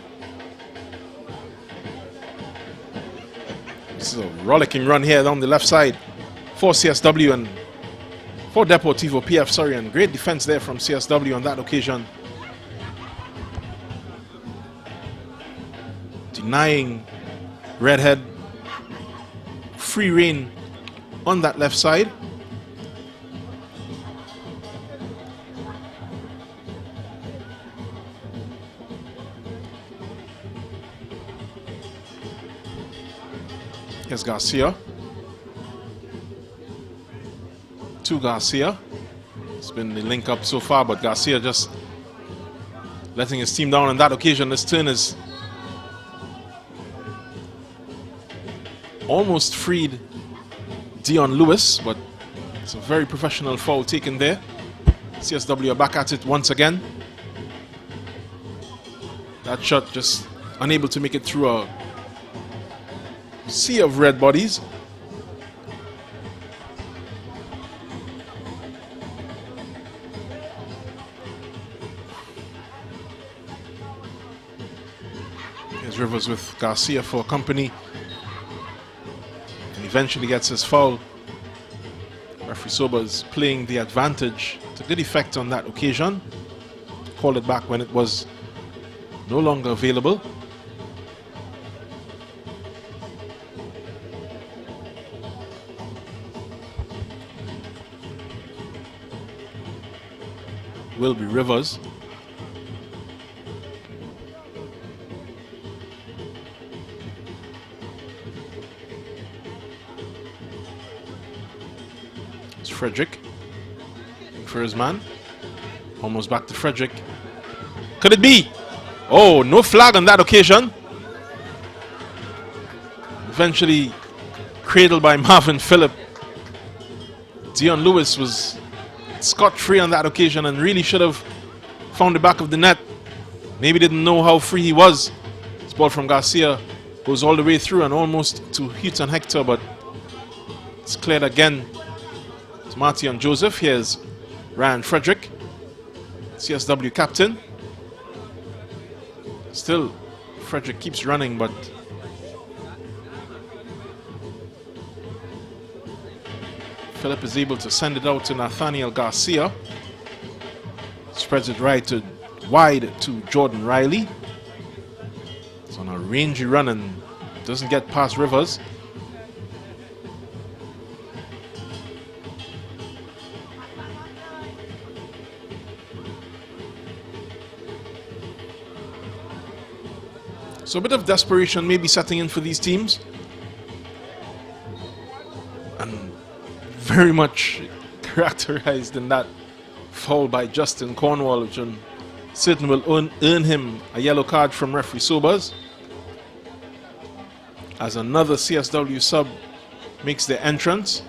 This is a rollicking run here down the left side for CSW and for Deportivo PF, sorry, and great defense there from CSW on that occasion. Denying Redhead free rein on that left side. Here's Garcia. To Garcia. It's been the link up so far, but Garcia just letting his team down on that occasion. This turn is almost freed Dion Lewis, but it's a very professional foul taken there. CSW are back at it once again. That shot just unable to make it through a sea of red bodies. Here's Rivers with Garcia for company. And eventually gets his foul. Referee Sobers playing the advantage to good effect on that occasion. Called it back when it was no longer available. Will be Rivers. It's Frederick for his man. Almost back to Frederick. Could it be? Oh, no flag on that occasion. Eventually cradled by Marvin Phillip. Dion Lewis was scot-free on that occasion and really should have found the back of the net. Maybe didn't know how free he was. This ball from Garcia goes all the way through and almost to Houghton Hector, but it's cleared again to Martion Joseph. Here's Ryan Frederick, CSW captain. Still, Frederick keeps running, but Philip is able to send it out to Nathaniel Garcia. Spreads it wide to Jordan Riley. It's on a rangy run and doesn't get past Rivers. So a bit of desperation may be setting in for these teams. And very much characterized in that foul by Justin Cornwall, which certainly will earn him a yellow card from referee Sobers. As another CSW sub makes their entrance.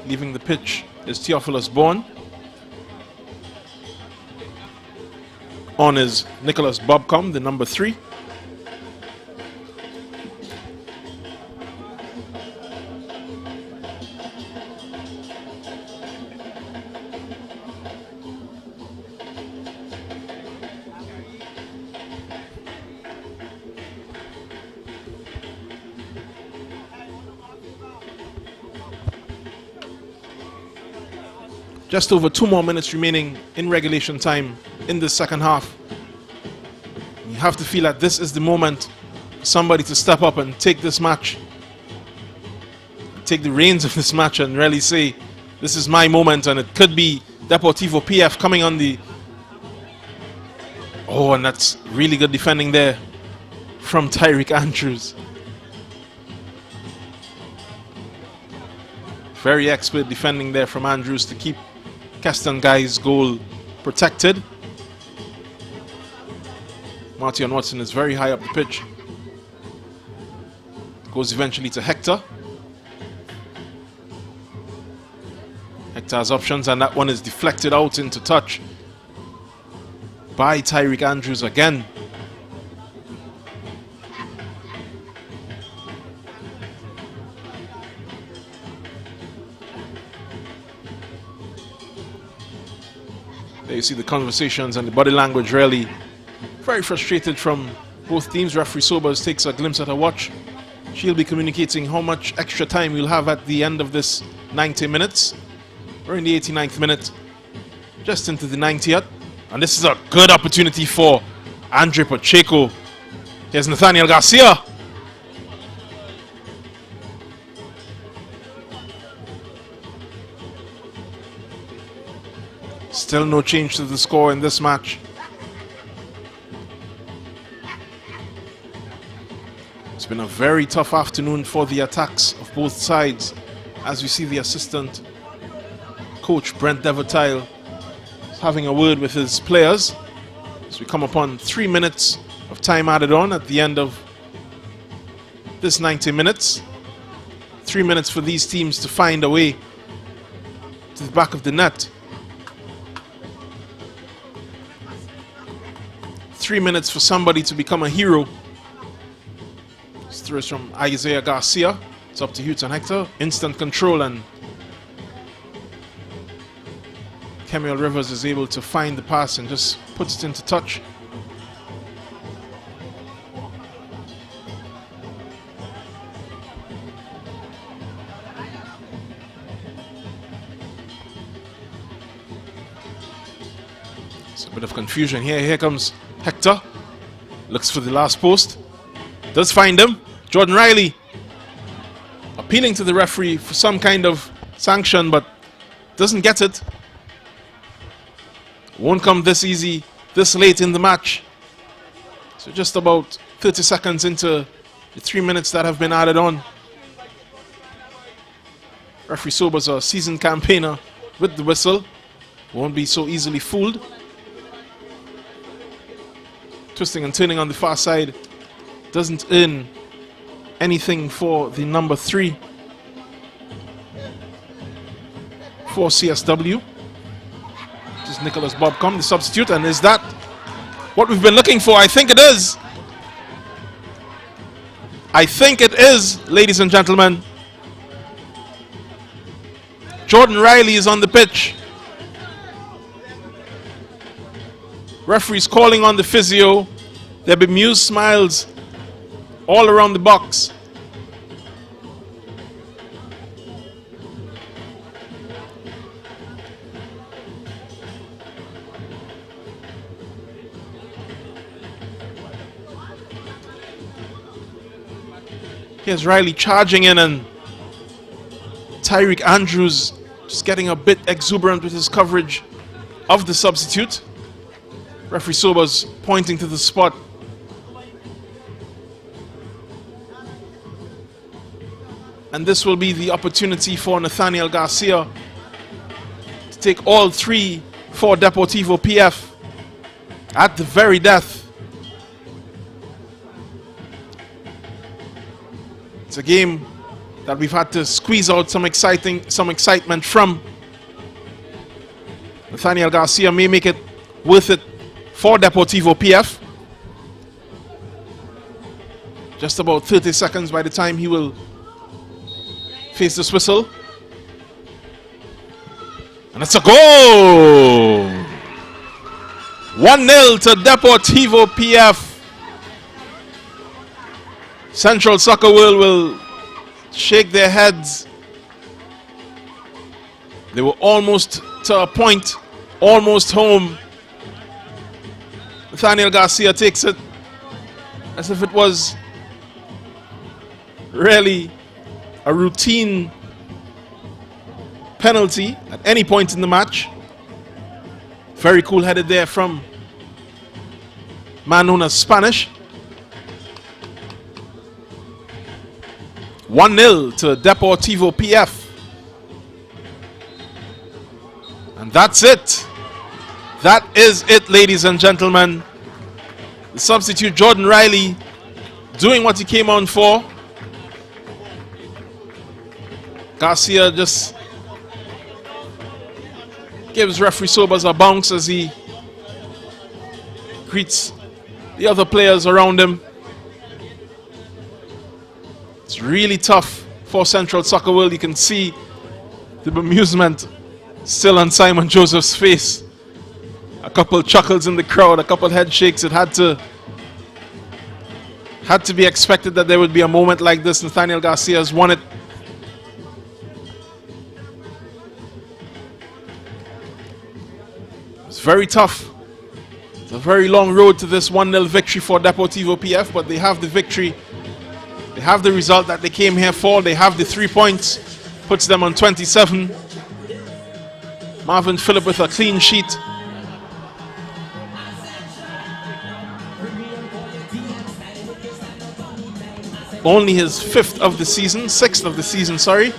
Leaving the pitch is Theophilus Bourne. On is Nicholas Bobcom, the number 3. Just over 2 more minutes remaining in regulation time in the second half. You have to feel that this is the moment for somebody to step up and take this match, take the reins of this match and really say, this is my moment. And it could be Deportivo PF coming on the Oh, and that's really good defending there from Tyreek Andrews. Very expert defending there from Andrews to keep Keston Guy's goal protected. Martion Watson is very high up the pitch. Goes eventually to Hector. Hector has options, and that one is deflected out into touch by Tyreek Andrews again. There you see the conversations and the body language, really very frustrated from both teams. Referee Sobers takes a glimpse at her watch. She'll be communicating how much extra time we'll have at the end of this 90 minutes. We're in the 89th minute, just into the 90th. And this is a good opportunity for Andre Pacheco. Here's Nathaniel Garcia. Still no change to the score in this match. It's been a very tough afternoon for the attacks of both sides, as we see the assistant coach Brent Devertile having a word with his players. So we come upon 3 minutes of time added on at the end of this 90 minutes. 3 minutes for these teams to find a way to the back of the net. 3 minutes for somebody to become a hero. This throw is from Isaiah Garcia. It's up to Houghton Hector. Instant control, and Kemuel Rivers is able to find the pass and just puts it into touch. It's a bit of confusion here. Here comes Hector. Looks for the last post. Does find him. Jordan Riley appealing to the referee for some kind of sanction, but doesn't get it. Won't come this easy, this late in the match. So just about 30 seconds into the 3 minutes that have been added on. Referee Sobers, a seasoned campaigner with the whistle, won't be so easily fooled. Twisting and turning on the far side, doesn't earn anything for the number 3 for CSW. Just Nicholas Bobcom, the substitute. And is that what we've been looking for? I think it is. I think it is, ladies and gentlemen. Jordan Riley is on the pitch. Referees calling on the physio. There be bemused smiles all around the box. Here's Riley charging in, and Tyreek Andrews just getting a bit exuberant with his coverage of the substitute. Referee Sobers pointing to the spot. And this will be the opportunity for Nathaniel Garcia to take all 3 for Deportivo PF at the very death. It's a game that we've had to squeeze out some excitement from. Nathaniel Garcia may make it worth it for Deportivo PF. Just about 30 seconds by the time he will face this whistle. And it's a goal! 1-0 to Deportivo PF. Central Soccer World will shake their heads. They were almost to a point, almost home. Nathaniel Garcia takes it as if it was really a routine penalty at any point in the match. Very cool-headed there from man known as Spanish. 1-0 to Deportivo PF. And that's it. That is it, ladies and gentlemen. The substitute Jordan Riley doing what he came on for. Garcia just gives referee Sobers a bounce as he greets the other players around him. It's really tough for Central Soccer World. You can see the bemusement still on Simon Joseph's face. A couple chuckles in the crowd, a couple head shakes. It had to be expected that there would be a moment like this. Nathaniel Garcia has won it. It's very tough. It's a very long road to this 1-0 victory for Deportivo PF, but they have the victory. They have the result that they came here for. They have the 3 points. Puts them on 27. Marvin Phillip with a clean sheet. Only his 6th of the season, sorry.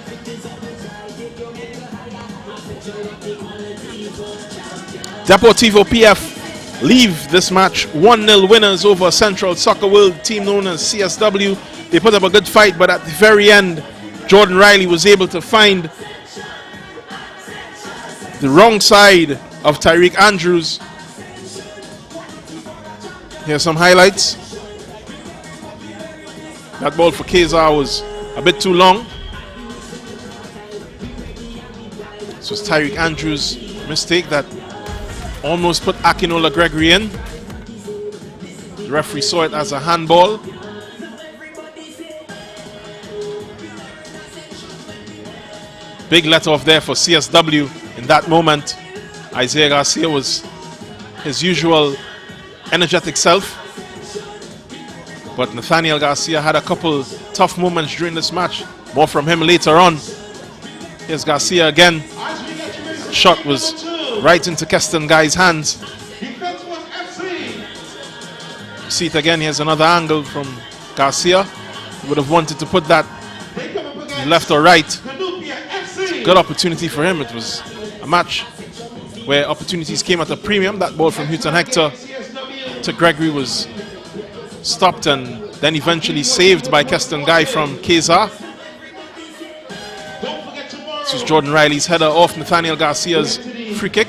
Deportivo PF leave this match 1-0 winners over Central Soccer World, team known as CSW. They put up a good fight, but at the very end, Jordan Riley was able to find the wrong side of Tyreek Andrews. Here's some highlights. That ball for Kezar was a bit too long. This was Tyreek Andrews' mistake that almost put Akinola Gregory in. The referee saw it as a handball. Big let off there for CSW in that moment. Isaiah Garcia was his usual energetic self. But Nathaniel Garcia had a couple tough moments during this match. More from him later on. Here's Garcia again. Shot was right into Keston Guy's hands. See it again. Here's another angle from Garcia. He would have wanted to put that left or right. Good opportunity for him. It was a match where opportunities came at a premium. That ball from Houghton Hector to Gregory was stopped and then eventually saved by Keston Guy from Kezar. This was Jordan Riley's header off Nathaniel Garcia's free kick.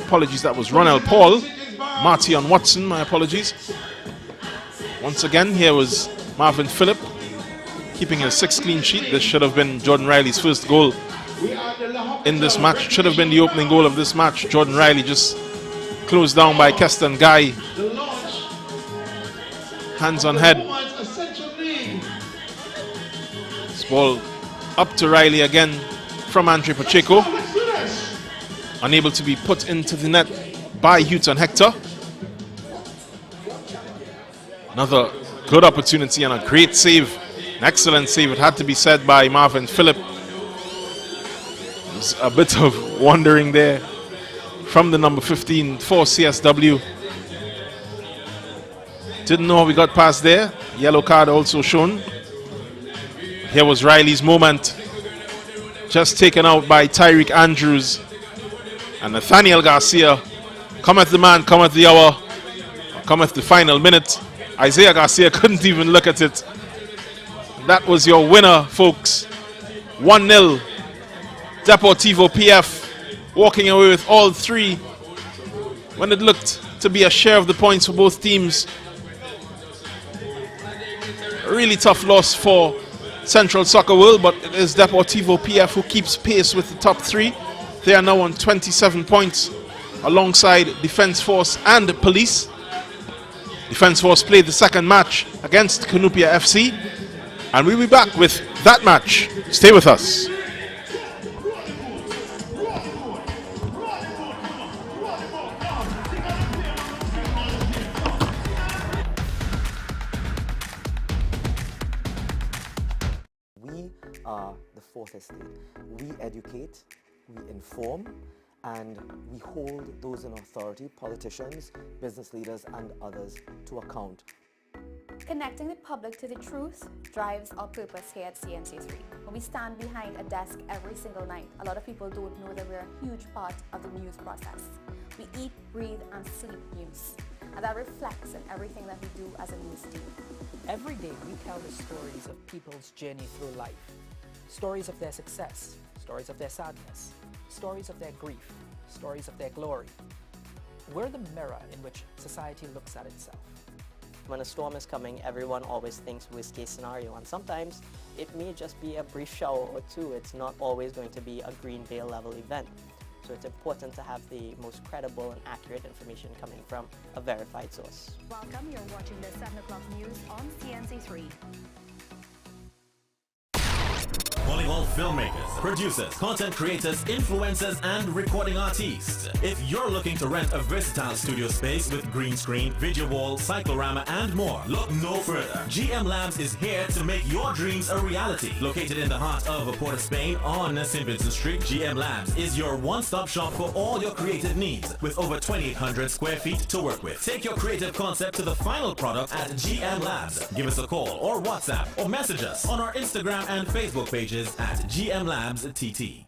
Apologies, that was Ronald Paul. Martion Watson, my apologies. Once again, here was Marvin Phillip keeping his 6th clean sheet. This should have been Jordan Riley's first goal in this match. Should have been the opening goal of this match. Jordan Riley just closed down by Keston Guy. Hands on head. This ball up to Riley again from Andre Pacheco. Unable to be put into the net by Houghton Hector. Another good opportunity and a great save. An excellent save, it had to be said, by Marvin Phillip. There's a bit of wandering there from the number 15 for CSW. Didn't know how we got past there. Yellow card also shown. Here was Riley's moment. Just taken out by Tyreek Andrews. And Nathaniel Garcia. Cometh the man, cometh the hour, cometh the final minute. Isaiah Garcia couldn't even look at it. That was your winner, folks. 1-0. Deportivo PF walking away with all 3 when it looked to be a share of the points for both teams. A really tough loss for Central Soccer World, but it is Deportivo PF who keeps pace with the top 3. They are now on 27 points alongside Defence Force and Police. Defence Force played the second match against Canupia FC, and we'll be back with that match. Stay with us. We are the fourth estate. We educate, we inform, and we hold those in authority, politicians, business leaders, and others, to account. Connecting the public to the truth drives our purpose here at CNC3. When we stand behind a desk every single night, a lot of people don't know that we're a huge part of the news process. We eat, breathe, and sleep news. And that reflects in everything that we do as a news team. Every day we tell the stories of people's journey through life. Stories of their success, stories of their sadness, stories of their grief, stories of their glory. We're the mirror in which society looks at itself. When a storm is coming, everyone always thinks worst case scenario, and sometimes it may just be a brief shower or two. It's not always going to be a green veil level event. So it's important to have the most credible and accurate information coming from a verified source. Welcome, you're watching the 7 o'clock news on CNC3. Calling all filmmakers, producers, content creators, influencers, and recording artists. If you're looking to rent a versatile studio space with green screen, video wall, cyclorama, and more, look no further. GM Labs is here to make your dreams a reality. Located in the heart of Port of Spain on St. Vincent Street, GM Labs is your one-stop shop for all your creative needs with over 2,800 square feet to work with. Take your creative concept to the final product at GM Labs. Give us a call or WhatsApp or message us on our Instagram and Facebook pages at GM Labs TT.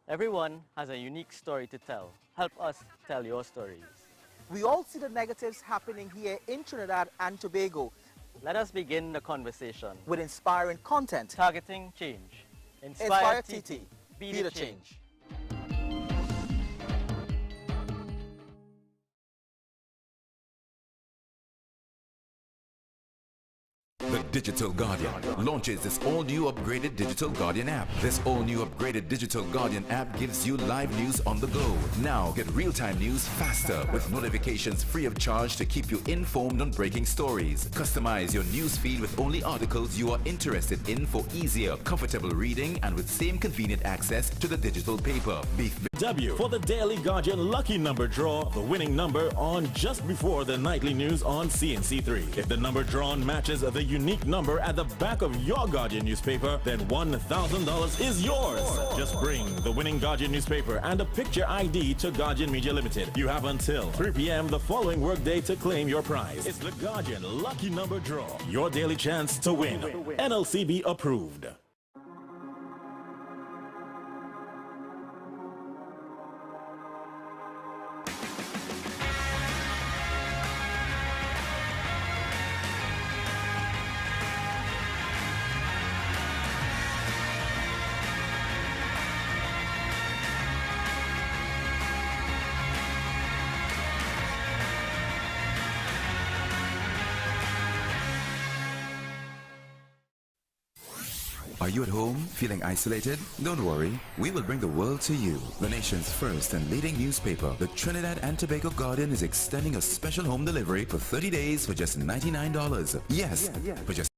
Everyone has a unique story to tell. Help us tell your stories. We all see the negatives happening here in Trinidad and Tobago. Let us begin the conversation with inspiring content. Targeting change. Inspire TT. Be the change. The Digital Guardian launches this all-new upgraded Digital Guardian app. This all-new upgraded Digital Guardian app gives you live news on the go. Now get real-time news faster with notifications free of charge to keep you informed on breaking stories. Customize your news feed with only articles you are interested in for easier, comfortable reading and with same convenient access to the digital paper. W for the Daily Guardian lucky number draw, the winning number on just before the nightly news on CNC3. If the number drawn matches the unique number at the back of your Guardian newspaper, then $1,000 is yours. Just bring the winning Guardian newspaper and a picture ID to Guardian Media Limited. You have until 3 p.m. the following workday to claim your prize. It's the Guardian lucky number draw, your daily chance to win. NLCB approved. Are you at home feeling isolated? Don't worry, we will bring the world to you. The nation's first and leading newspaper, the Trinidad and Tobago Guardian, is extending a special home delivery for 30 days for just $99. Yes, for just